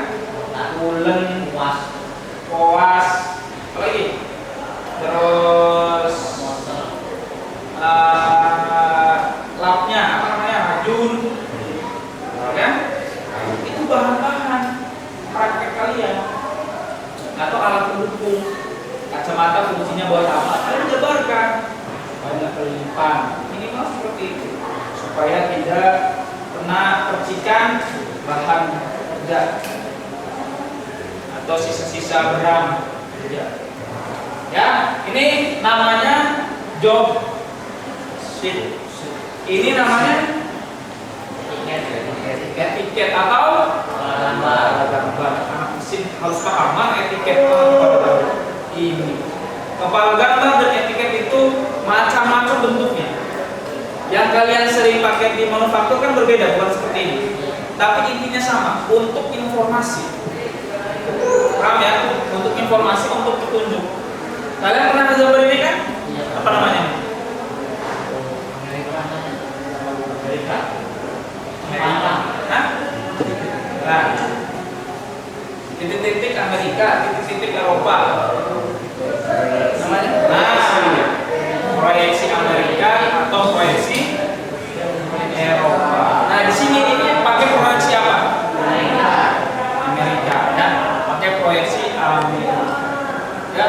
Ulen, koas, apa lagi? Terus lapnya, apa namanya? Rajun, ya? Itu bahan-bahan praktek kalian. Atau alat pendukung. Kacamata fungsinya buat apa? Kalian jabarkan. Banyak kelimpahan. Minimal seperti itu, supaya tidak kena percikan bahan kerja atau sisa-sisa beram kerja. Ya, ini namanya job sheet. Ini namanya etiket atau gambar. Anak mesin harus paham mana etiket ini. Kepala gambar dan etiket itu macam-macam bentuknya. Yang kalian sering pakai di manufaktur kan berbeda, bukan seperti ini. Tapi intinya sama, untuk informasi. Paham ya? Untuk informasi, untuk petunjuk. Kalian pernah gambar ini kan? Apa namanya? Amerika. Hah? Nah, titik-titik Amerika. Amerika, titik-titik Eropa. Namanya? Nah, proyeksi Amerika atau proyeksi Eropa. Nah, di sini ini pakai proyeksi apa? Amerika. Ya, pakai proyeksi Amerika. Ya,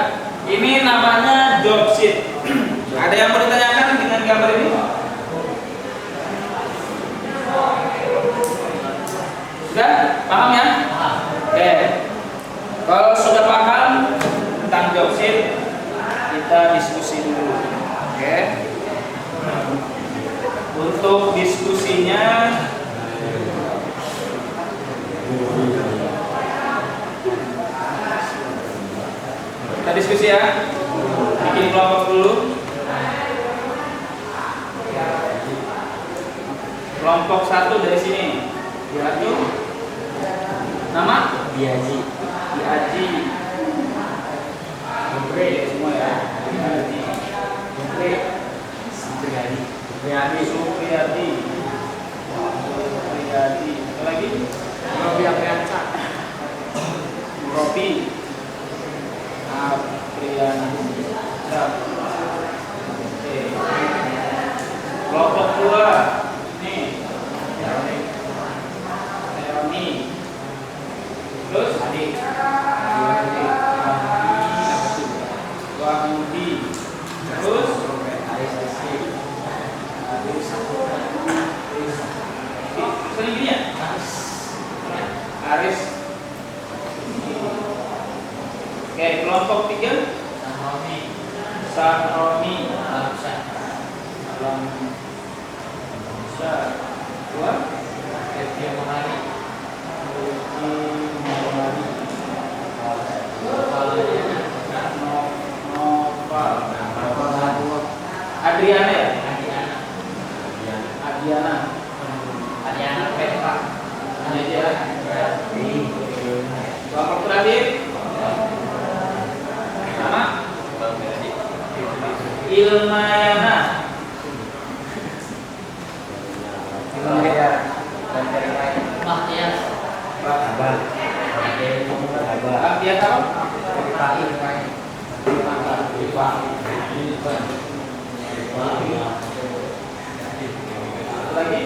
ini namanya job sheet. Ada yang mau ditanyakan dengan gambar ini? Sudah paham ya? Oke. Kalau sudah paham tentang job sheet, kita diskusi dulu. Oke. Untuk diskusinya kita diskusi ya. Bikin kelompok dulu. Kelompok 1 dari sini. Diaju. Nama? Diaji. Diaji. Oke, semua ya. Diaji. Oke. Supriyadi. Supriyadi. Supriyadi. Supriyadi. Apa lagi? Robi Apriansa. Robi. Apriansa. Oke. Kelompok 2. Nih. Eroni. Terus adik. Wahyudi. Terus sering gini ya? Aris. Oke, kelompok 3. Sanroni. Sanroni. Alamsa. Alamsa. 2. Evia Mohari. Adriana ya? Adiana Petra. Ini aja. Kelompok terakhir. Nama? Ilmayana. Mahtias. Dia tahu? Lagi?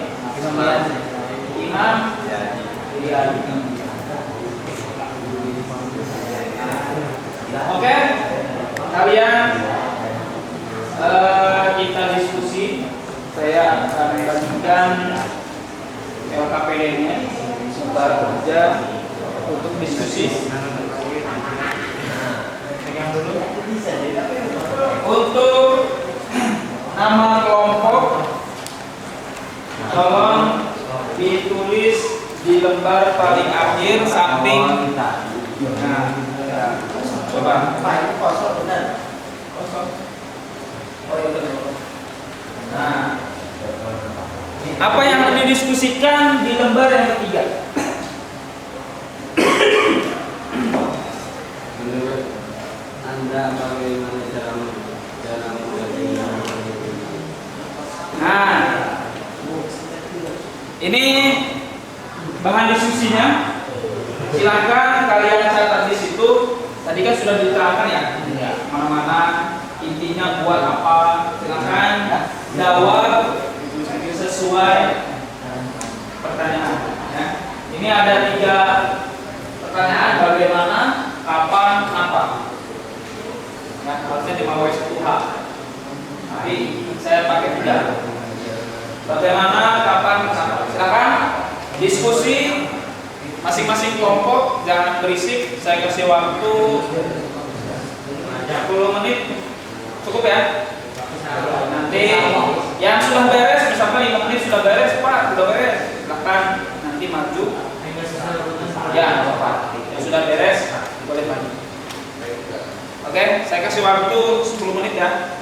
Imam Riyadi. Oke, kalian kita diskusi. Saya akan bagikan LKPD-nya sebentar kerja untuk diskusi. Untuk nama kelompok tolong ditulis di lembar paling akhir samping. Nah, ya. Coba. Nah, apa yang akan didiskusikan di lembar yang ketiga? Menurut Anda bagaimana cara menjadi? Nah, ini bahan diskusinya. Silakan kalian catat di situ. Tadi kan sudah diterangkan ya, mana-mana intinya buat apa. Silakan jawab sesuai pertanyaan. Ya. Ini ada 3 pertanyaan: bagaimana, kapan, apa. Ya, harusnya di bawah itu H. Tapi saya pakai 3. Bagaimana, kapan, kenapa. Silakan diskusi masing-masing kelompok, jangan berisik. Saya kasih waktu 10 menit, cukup ya. Nanti yang sudah beres, misalkan 5 menit sudah beres, Pak, sudah beres, silakan nanti maju. Ya, Pak, yang sudah beres boleh maju. Oke, saya kasih waktu 10 menit ya.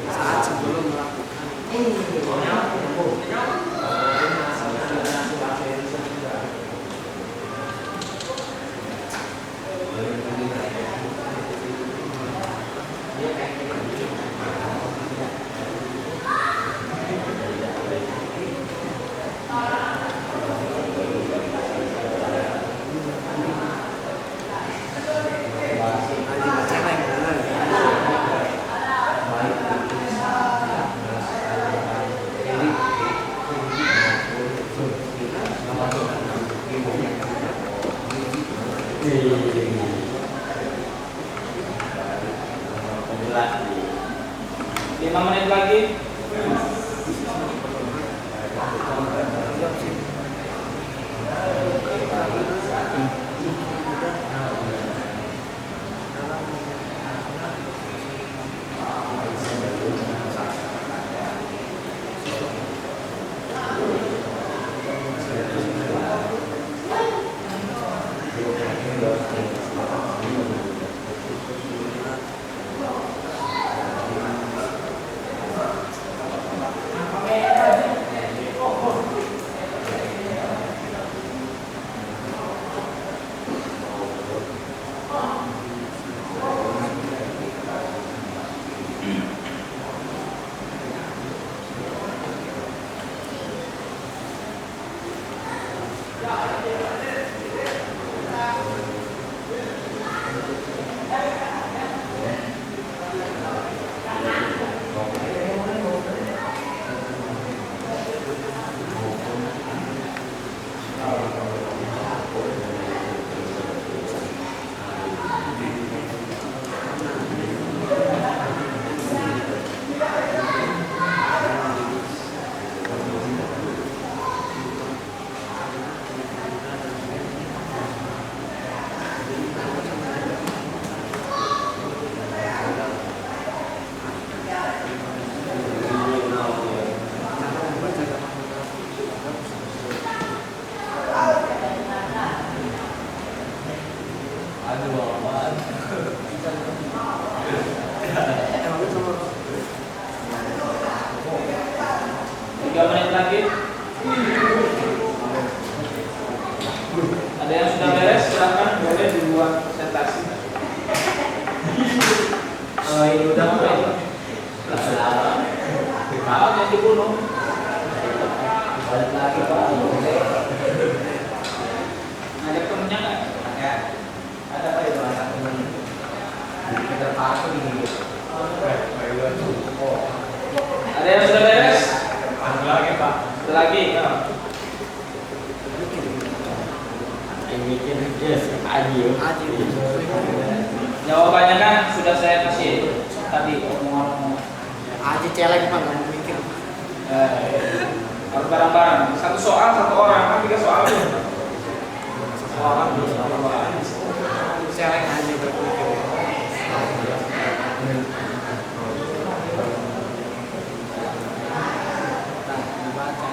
Saat sebelum melakukan Lima menit lagi. 3 menit lagi. Ada yang sudah beres, silahkan boleh dibuat presentasi. Oh, ini udah mulai. Maaf yang dibunuh. Balik lagi Pak. Ada temennya nggak? Ada apa itu anak teman? Kita pakai ini. Ada yang sudah beres? Ada lagi Pak. Ada lagi? Ini adio. Jawabannya kan sudah saya kasih tadi omongan-omongan. Aji celeng Pak, nggak mau mikir. Harus bareng-bareng. Satu soal satu orang, kan 3 soal tuh. Orang celeng aja berpikir. Nah, dibaca.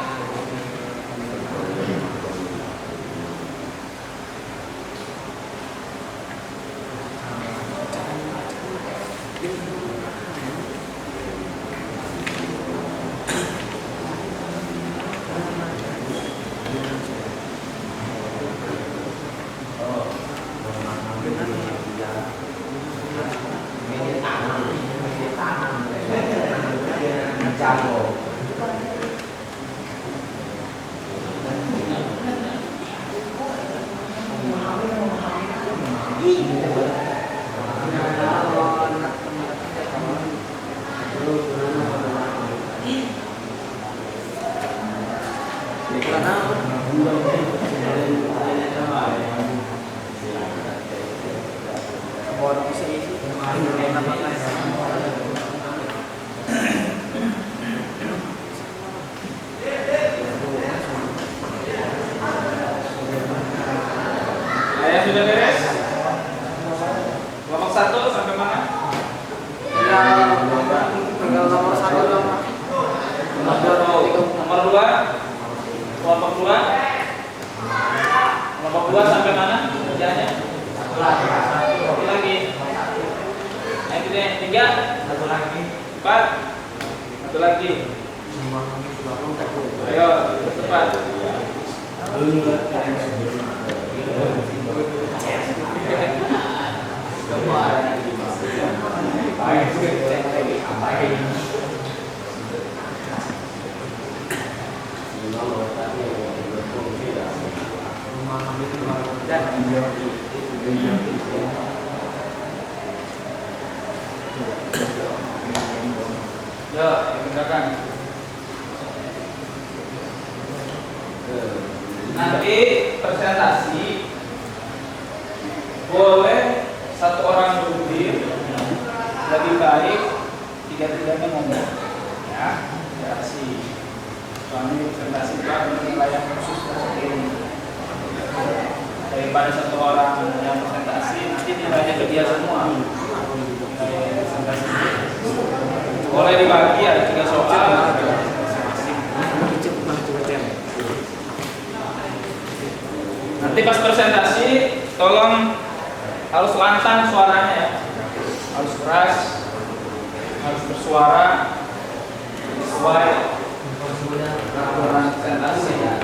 Saya sudah beres. Kelompok 1 sampai mana? Tinggal nomor 1 dong. Nomor 2. Kelompok 2. Kelompok 2 sampai mana kerjanya? Satu lagi. Yang ketiga, 4. Satu lagi. Ayo, cepat. Ya, dipindahkan. Nanti presentasi boleh 1 orang jubir, lebih baik 3-3-nya ngomong. Ya, presentasi. Soalnya presentasi itu ada penilaian khusus seperti ini. Daripada 1 orang yang presentasi, nanti nilainya ke dia semua. Nilai presentasi. Boleh dibagi ada 3 soal. Nanti pas presentasi tolong harus lantang suaranya ya. Harus keras, harus bersuara sesuai peraturan presentasi ya.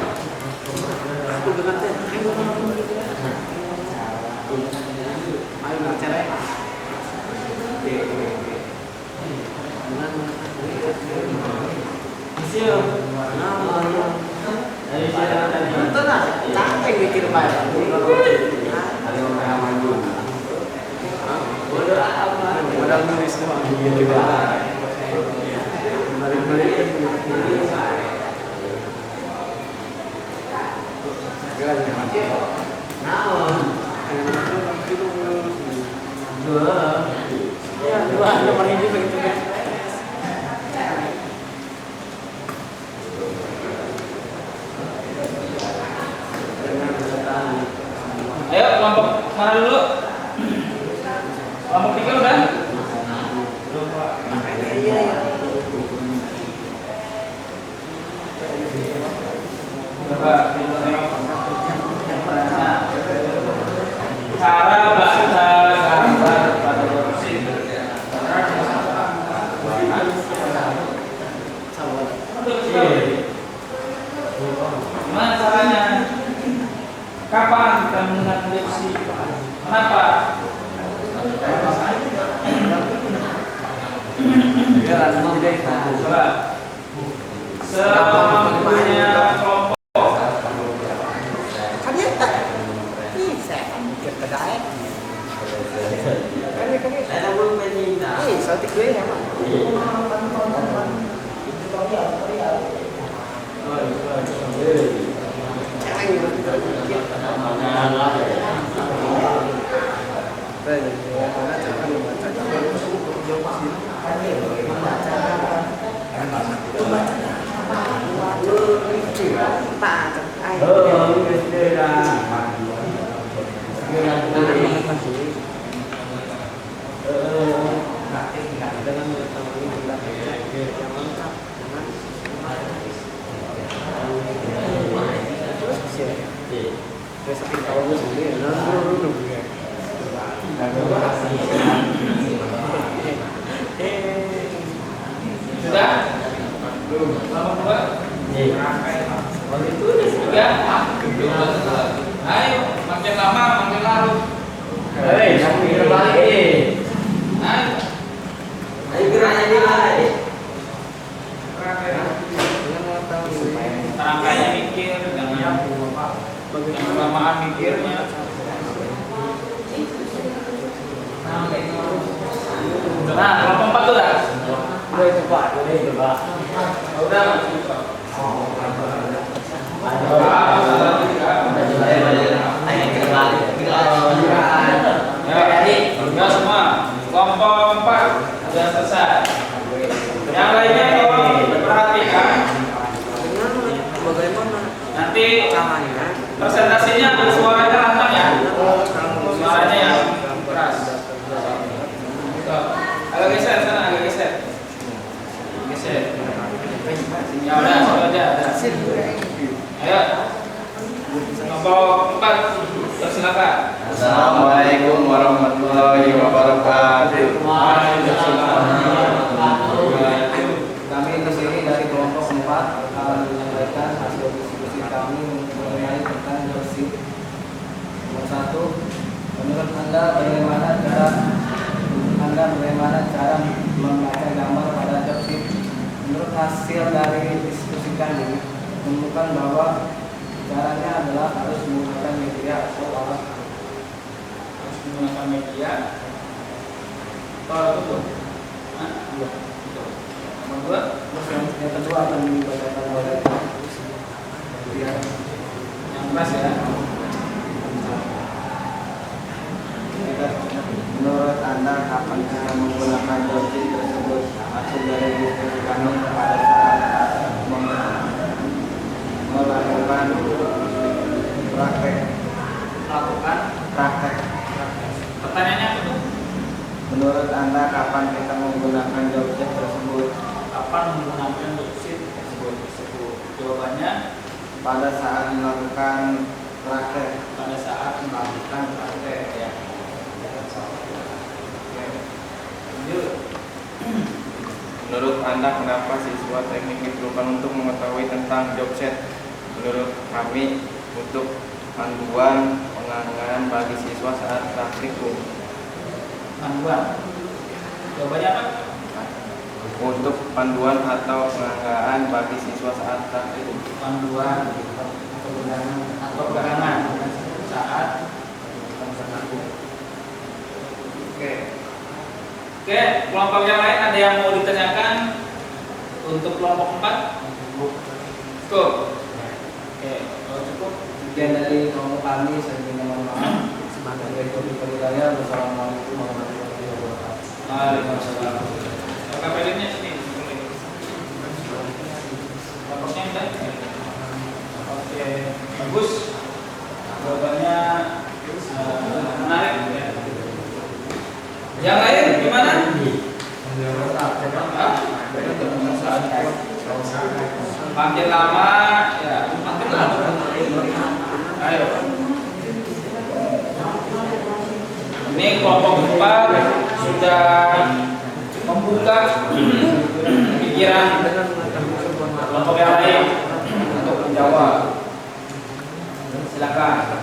Ayo bicara. Capek mikir Pak. Modal nulis doang. Dua nomor hiji begitu kan. Ayo kelompok mana dulu? Kelompok 3 udah? Iya. Coba cara baca gambar pada kursi. Sudah? Nomor 2. Tiga. Ayo, makin lama makin larut. Hei, sambil balik. Ayo. Ayo geraknya dimana? Rangkainya mikir, jangan kelamaan mikirnya. Nah, kelompok 4 tuh dah. Udah coba. Udah. Ya semua. Kelompok 4 sudah selesai. Yang lainnya tolong perhatikan. Nanti presentasinya suaranya lantang ya. Suaranya yang keras. Agak geser sana, agak geser. Geser. Ya udah, sudah aja. Ayo. Kelompok 4, silakan. Assalamualaikum warahmatullahi wabarakatuh. Kami di sini dari kelompok 4 akan menyampaikan hasil diskusi kami mengenai tentang dropship. Nomor 1, menurut Anda bagaimana cara membaca gambar pada dropship? Menurut hasil dari diskusi kami menemukan bahwa caranya adalah harus menggunakan media atau alat. Harus menggunakan media. Kalau itu, nomor 2. Terus yang kedua akan dibacakan oleh Yang keras ya. Menurut Anda kapan cara menggunakan dropship tersebut? Hasil dari diskusi kami pada saat melakukan praktek. Pertanyaannya apa tuh? Menurut Anda kapan kita menggunakan dropship tersebut? Kapan menggunakan dropship tersebut? Jawabannya Pada saat melakukan praktek. pada saat melakukan praktek ya. Oke. Lanjut. Menurut Anda kenapa siswa teknik diperlukan untuk mengetahui tentang job set? Menurut kami untuk panduan penganggaran bagi siswa saat praktikum. Panduan. Jawabannya apa? Untuk panduan atau penganggaran bagi siswa saat praktikum. Panduan atau pegangan saat praktikum. Oke. Oke, kelompok yang lain ada yang mau ditanyakan untuk kelompok 4? Cukup. Oke, kalau cukup. Sekian dari kelompok kami, saya mohon maaf. Sebagai itu saya, wassalamualaikum warahmatullahi wabarakatuh. Waalaikumsalam. KPL-nya sini. Kelompoknya udah. Oke, bagus. Jawabannya menarik. Yang lain gimana? Makin lama ya makin lama. Ayo. Ini kelompok 4 sudah membuka pikiran kelompok yang lain untuk menjawab. Silakan.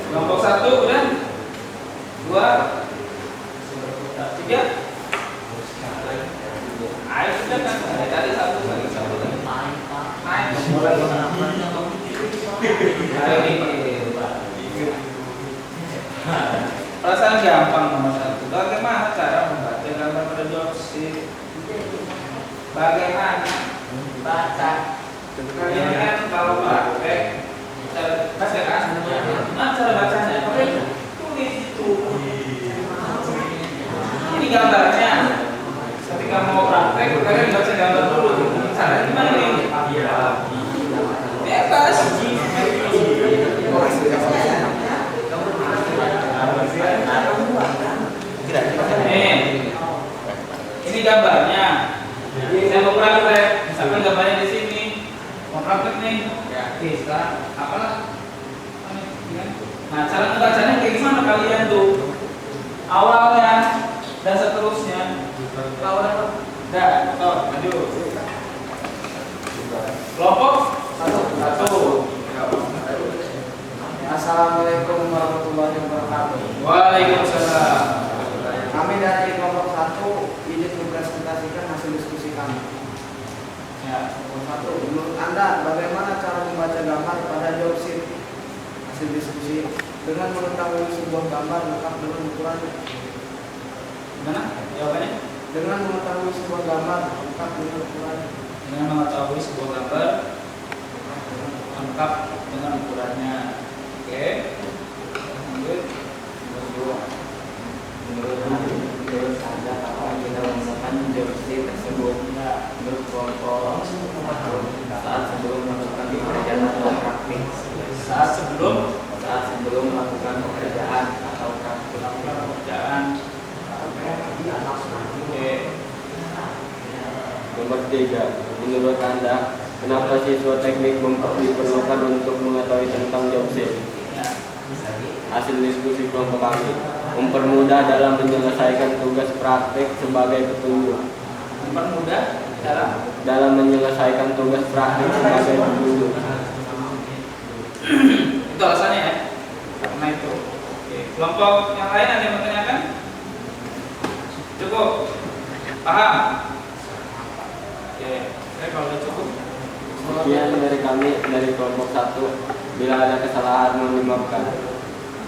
Kelompok 1 udah? 2, 3. Ayo sudah kan? Tadi 1 lagi 1 lagi. Naik. Ayo ini. Perasaan gampang. bagaimana baca. Kalian kan kalau praktek baca kan? Nah, cara bacanya pakai tulis itu. Ini gambarnya. Ketika mau praktek, kalian baca gambar dulu. Caranya gimana nih? Bebas. Ini gambarnya. Saya mau praktek. Misalkan gambarnya di sini. Mau praktek nih. Oke, sekarang apalah? Nah, cara membacanya kayak gimana kalian tuh? Awalnya dan seterusnya. Awalnya. Lanjut. Kelompok satu. Assalamualaikum warahmatullahi wabarakatuh. Waalaikumsalam. Kami dari kelompok 1 izin mempresentasikan hasil diskusi kami. Ya. Kelompok 1, menurut Anda bagaimana cara membaca gambar pada job sheet? Hasil diskusi dengan mengetahui sebuah gambar lengkap dengan ukuran. Gimana? Jawabannya? Dengan mengetahui sebuah gambar lengkap dengan ukuran. Dengan mengetahui sebuah gambar lengkap dengan ukurannya. Oke. Lanjut. Menurut Anda kapan kita menggunakan job sheet tersebut? Menurut kelompok saat sebelum melakukan pekerjaan atau praktik. Saat sebelum melakukan pekerjaan atau praktik. pekerjaan. Oke. Nomor 3. Menurut Anda, kenapa siswa teknik diperlukan untuk mengetahui tentang job sheet? Ya. Hasil diskusi kelompok kami mempermudah dalam menyelesaikan tugas praktik sebagai petunjuk. Mempermudah Dalam menyelesaikan tugas praktik sebagai petunjuk. itu alasannya ya. Karena itu. Oke. Kelompok yang lain ada yang bertanyakan? Cukup. Paham? Oke. Kalau udah cukup. Sekian dari kami dari kelompok 1. Bila ada kesalahan mohon dimaafkan.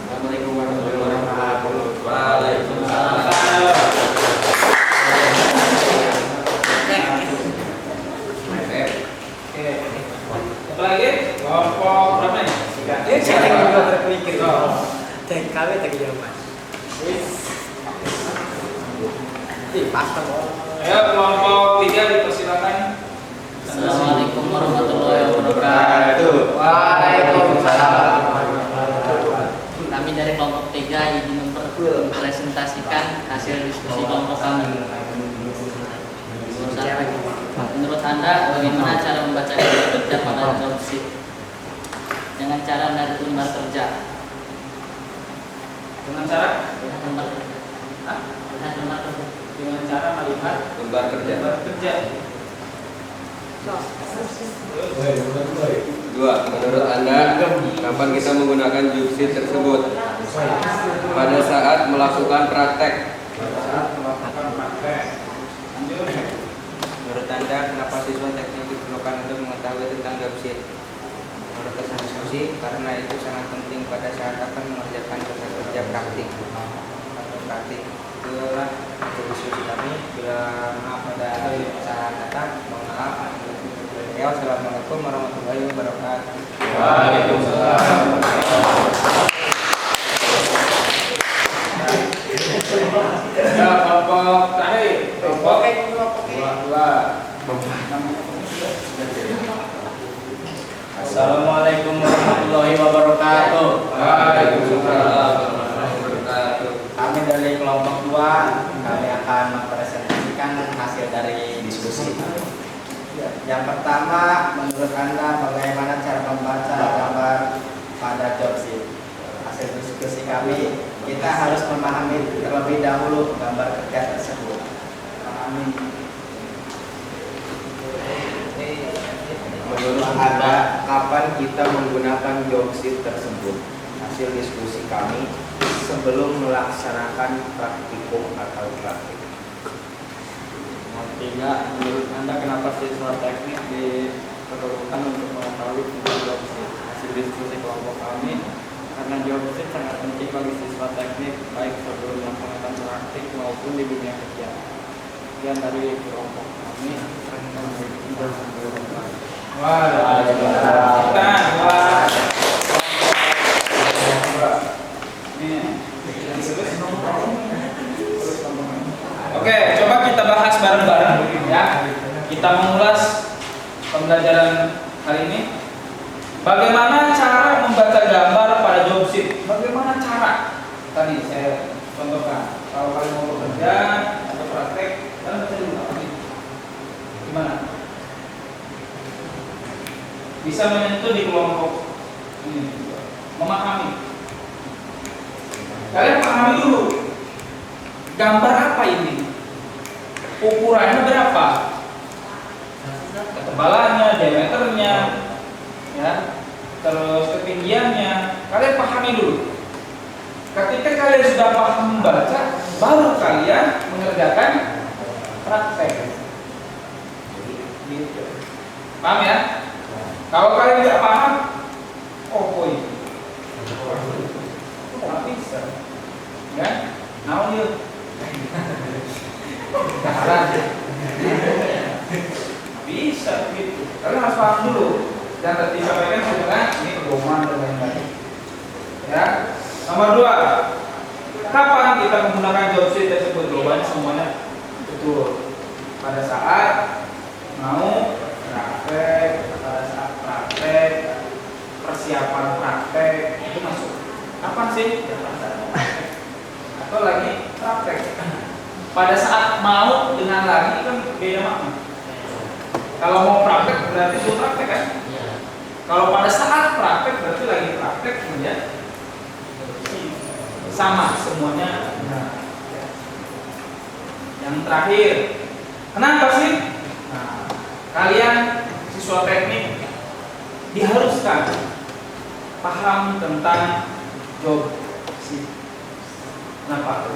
Assalamualaikum warahmatullahi wabarakatuh. Oke. Apa lagi? Kelompok berapa nih? Saya juga berpikir. Kami tak jawaban. Pasang. Ayo kelompok 3 dipersilakan. Assalamualaikum warahmatullahi wabarakatuh. Waalaikumsalam. Kami dari kelompok 3 izin mempresentasikan hasil diskusi kelompok kami. Menurut Anda bagaimana cara membaca kerja pada job sheet? Dengan cara melihat lembar kerja. Dengan cara Lihat lembar kerja. dengan cara melihat Lembar kerja. lembar kerja. 2. Menurut Anda, kapan kita menggunakan job sheet tersebut? Pada saat melakukan praktek. Saat melakukan praktek. Lanjut. Menurut Anda, kenapa siswa teknik diperlukan untuk mengetahui tentang job sheet? Menurut kesan diskusi, karena itu sangat penting pada saat akan mengerjakan tugas kerja praktik atau praktik. Itulah hasil diskusi kami. Bila maaf ada kesalahan kata, mohon maaf. Wassalamualaikum warahmatullahi wabarakatuh. Waalaikumsalam. Ya, kelompok terakhir. Kelompok 2. Assalamualaikum warahmatullahi wabarakatuh. Waalaikumsalam. Kami dari kelompok 2 kami akan mempresentasikan hasil dari diskusi. Yang pertama, menurut Anda bagaimana cara membaca gambar pada job sheet? Hasil diskusi kami, kita harus memahami terlebih dahulu gambar kerja tersebut. Pahami. Menurut Anda, kapan kita menggunakan job sheet tersebut? Hasil diskusi kami sebelum melaksanakan praktikum atau praktik. Yang 3, menurut Anda kenapa siswa teknik diperlukan untuk mengetahui tentang job sheet? Hasil diskusi kelompok kami, karena job sheet sangat penting bagi siswa teknik baik sebelum melaksanakan praktik maupun di dunia kerja. Sekian dari kelompok kami. Oke, coba kita bahas bareng-bareng ya. Kita mengulas pembelajaran kali ini. Bagaimana cara membaca gambar pada job sheet? Bagaimana cara? Tadi saya contohkan. Kalau kalian mau bekerja atau praktek, kalian baca dulu apa sih? Gimana? Bisa menyentuh di kelompok ini, memahami. Kalian pahami dulu. Gambar apa ini? Ukurannya berapa? Ketebalannya, diameternya, ya, terus ketinggiannya. Kalian pahami dulu. Ketika kalian sudah paham membaca, baru kalian mengerjakan praktek. Gitu. Paham ya? Kalau kalian tidak paham, oh boy, nggak bisa, ya? Now you, bisa begitu. Kalian harus paham dulu. Dan tadi disampaikan sebenarnya ini pedoman dan lain-lain. Ya. Nomor 2, kapan kita menggunakan job sheet tersebut? Jawabannya semuanya betul. Pada saat mau praktek, pada saat praktek, persiapan praktek itu masuk. Kapan sih? Atau lagi praktek. Pada saat mau dengan lagi kan beda makna. Kalau mau praktek berarti itu praktek kan? Kalau pada saat praktek berarti lagi praktek ya. Sama semuanya. Yang terakhir, kenapa sih? Nah, kalian siswa teknik diharuskan paham tentang job sheet. Kenapa?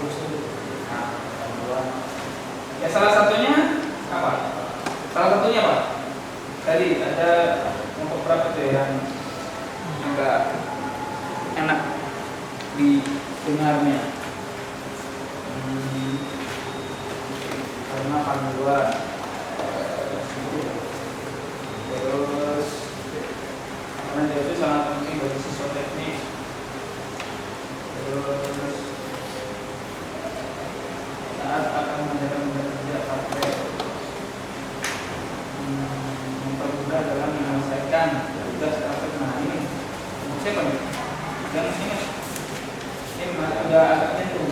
Ya salah satunya apa? Salah satunya apa? Tadi ada kelompok berapa tuh yang agak enak didengarnya. Karena panduan. Terus karena dia itu sangat penting bagi siswa teknik. Terus saat akan menjalankan kerja praktek, mempermudah dalam menyelesaikan tugas praktek. Nah ini siapa nih? Yang ini udah agak nyentuh.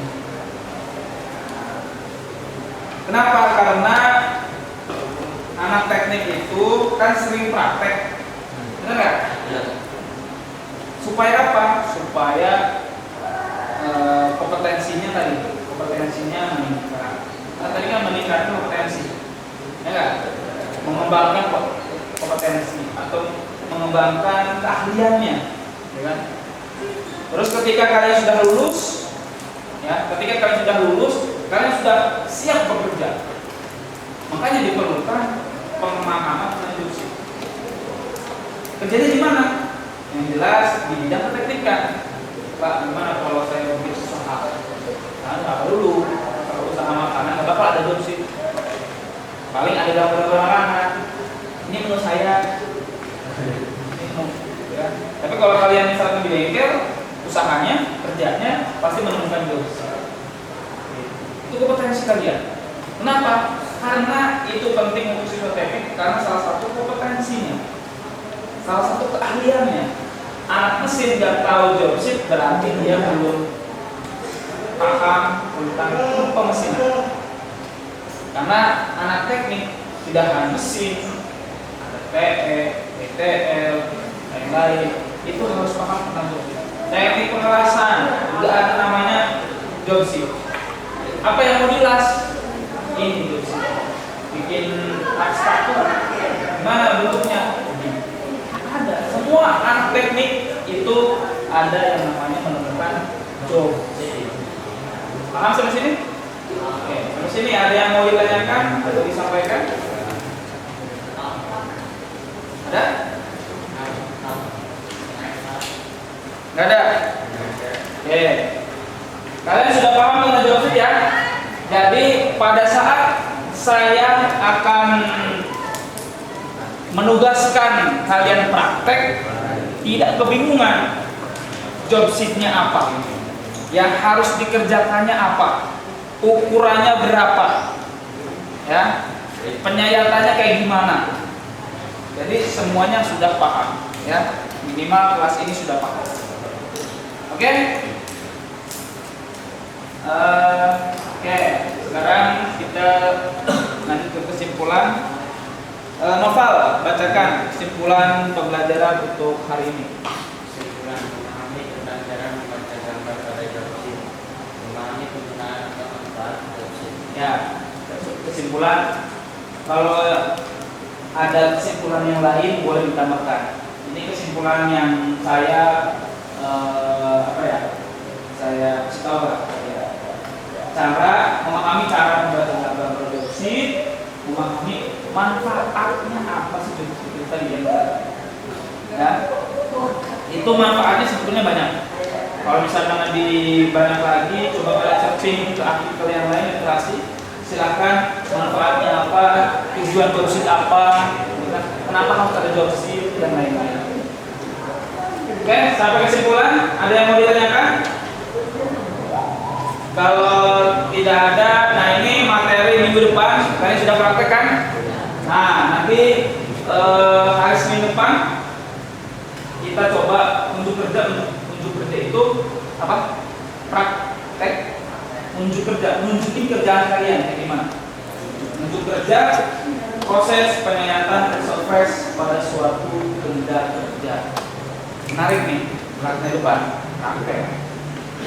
Kenapa? Karena anak teknik itu kan sering praktek, benar nggak? Supaya apa? Supaya kompetensinya meningkat. Nah, tadi kan meningkatkan kompetensi, ya nggak? Mengembangkan kompetensi atau mengembangkan keahliannya, ya kan? Terus ketika kalian sudah lulus, kalian sudah siap bekerja. Makanya diperlukan pemahaman tentang job sheet. Kerjanya di mana? Yang jelas di bidang keteknikan. Pak, gimana kalau saya bikin usaha? Nah, apa dulu? Kalau usaha makanan, nggak bakal ada job sheet. Paling ada gambar-gambaran. Ini menu saya. Ya. Tapi kalau kalian misalkan di bengkel, usahanya, kerjanya pasti menemukan job sheet. Itu kompetensi kalian. Kenapa? Karena itu penting untuk siswa teknik karena salah satu kompetensinya, salah satu keahliannya. Anak mesin nggak tahu job sheet berarti dia belum paham tentang pemesinan. Karena anak teknik tidak hanya mesin, ada PE, PTL, lain-lain, itu harus paham tentang job sheet. Teknik pengelasan juga ada namanya job sheet. Apa yang mau dilas? Ini job sheet. Bikin abstrak, gimana bentuknya? Ada. Semua anak teknik itu ada yang namanya menemukan job sheet. Paham sampai sini? Oke, sampai sini ada yang mau ditanyakan atau disampaikan? Ada? Nggak ada? Oke. Kalian sudah paham tentang job sheet ya? Jadi pada saat saya akan menugaskan kalian praktek, tidak kebingungan job sheet-nya apa, yang harus dikerjakannya apa, ukurannya berapa, ya, penyayatannya kayak gimana. Jadi semuanya sudah paham, ya, minimal kelas ini sudah paham. Oke? Oke, sekarang kita lanjut ke kesimpulan. Noval, bacakan kesimpulan pembelajaran untuk hari ini. Kesimpulan: memahami tentang cara membaca gambar pada job sheet, memahami penggunaan atau manfaat job sheet. Ya, kesimpulan. Kalau ada kesimpulan yang lain boleh ditambahkan. Ini kesimpulan yang saya saya kasih tahu lah. Cara memahami cara membaca gambar job sheet, memahami manfaatnya apa sih job sheet itu tadi yang ya. Itu manfaatnya sebetulnya banyak. Kalau misalkan lebih banyak lagi, coba kalian searching ke artikel yang lain, literasi. Silakan manfaatnya apa, tujuan job sheet apa, kenapa harus ada job sheet dan lain-lain. Oke, sampai kesimpulan. Ada yang mau ditanyakan? Kalau tidak ada, nah ini materi minggu depan kalian sudah praktekkan. Nah nanti hari Senin depan kita coba unjuk kerja itu apa? Praktek unjuk kerja, nunjukin kerjaan kalian kayak gimana. Unjuk kerja, proses penyayatan surprise pada suatu benda kerja. Menarik nih, praktek depan, praktek.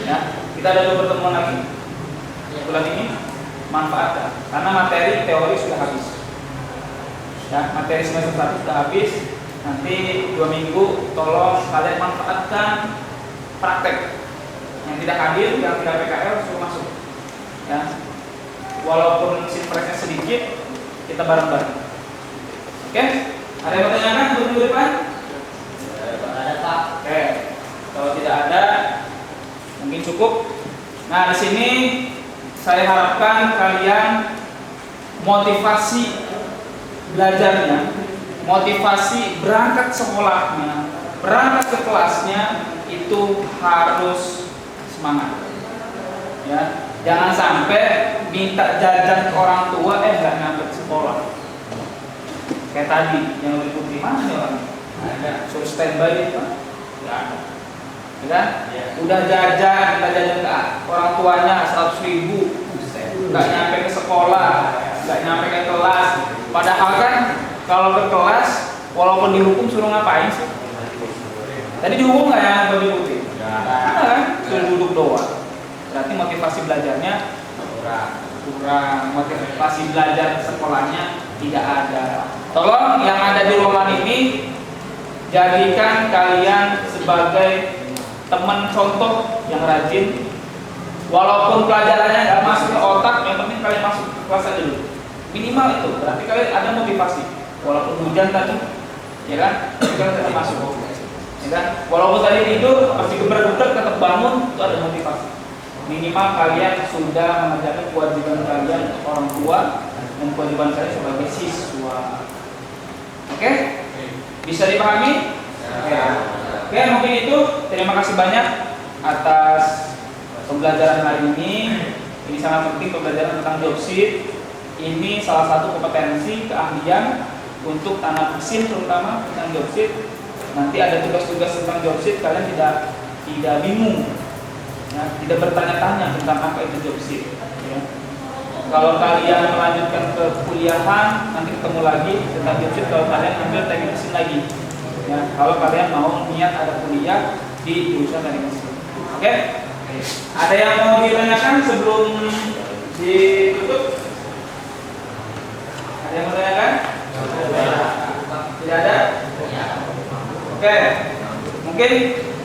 Ya, kita ada 2 pertemuan lagi. Bulan ini manfaatkan, karena materi teori sudah habis. Ya, materi semester 1 sudah habis. Nanti 2 minggu tolong kalian manfaatkan praktek. Yang tidak hadir, yang tidak PKL suruh masuk. Ya, walaupun surprise-nya sedikit, kita bareng-bareng. Oke? Ada yang mau tanyakan untuk minggu depan? Ada Pak. Oke. Kalau tidak ada, mungkin cukup. Nah, di sini saya harapkan kalian motivasi belajarnya, motivasi berangkat sekolahnya, berangkat ke kelasnya itu harus semangat. Ya, jangan sampai minta jajan ke orang tua nggak nyampe sekolah. Kayak tadi yang liputi mana nih orang? Ada suruh standby itu, nggak ada. Ya, udah jajan, kita jajan ke orang tuanya 100.000, nggak nyampe ke sekolah, nggak nyampe ke kelas. Padahal kan kalau ke kelas, walaupun dihukum suruh ngapain sih? Tadi dihukum nggak ya bagi putih? Nggak kan? Suruh duduk doang. Berarti motivasi belajarnya kurang, motivasi belajar sekolahnya tidak ada. Tolong yang ada di ruangan ini jadikan kalian sebagai teman contoh yang rajin, walaupun pelajarannya nggak masuk ke otak, yang penting kalian masuk ke kelas aja dulu. Minimal itu, berarti kalian ada motivasi. Walaupun hujan tadi, ya kan, kalian tetap masuk. Ya kan, walaupun tadi tidur masih geber-geber tetap bangun, itu ada motivasi. Minimal kalian sudah mengerjakan kewajiban kalian orang tua dan kewajiban kalian sebagai siswa. Oke? Bisa dipahami? Ya. Oke, mungkin itu. Terima kasih banyak atas pembelajaran hari ini. Ini sangat penting pembelajaran tentang job sheet. Ini salah satu kompetensi keahlian untuk anak mesin terutama tentang job sheet. Nanti ada tugas-tugas tentang job sheet, kalian tidak bingung, ya, tidak bertanya-tanya tentang apa itu job sheet. Ya. Kalau kalian melanjutkan ke kuliahan, nanti ketemu lagi tentang job sheet. Kalau kalian ambil teknik mesin lagi. Ya, kalau kalian mau niat ada kuliah di jurusan teknik mesin. Oke? Ada yang mau ditanyakan sebelum ditutup? Ada yang mau ditanyakan? Tidak ada? Oke. Mungkin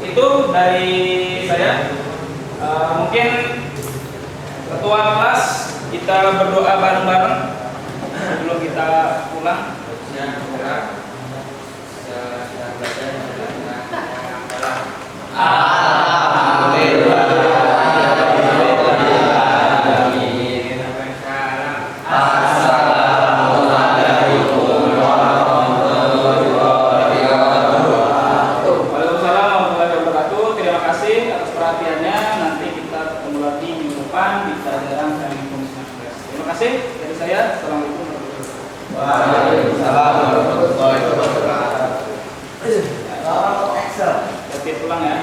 itu dari saya. Mungkin ketua kelas kita berdoa bareng-bareng sebelum kita pulang. Amin. kasih dari saya. Assalamualaikum warahmatullahi wabarakatuh. Waalaikumsalam warahmatullahi wabarakatuh. Oke, pulang ya.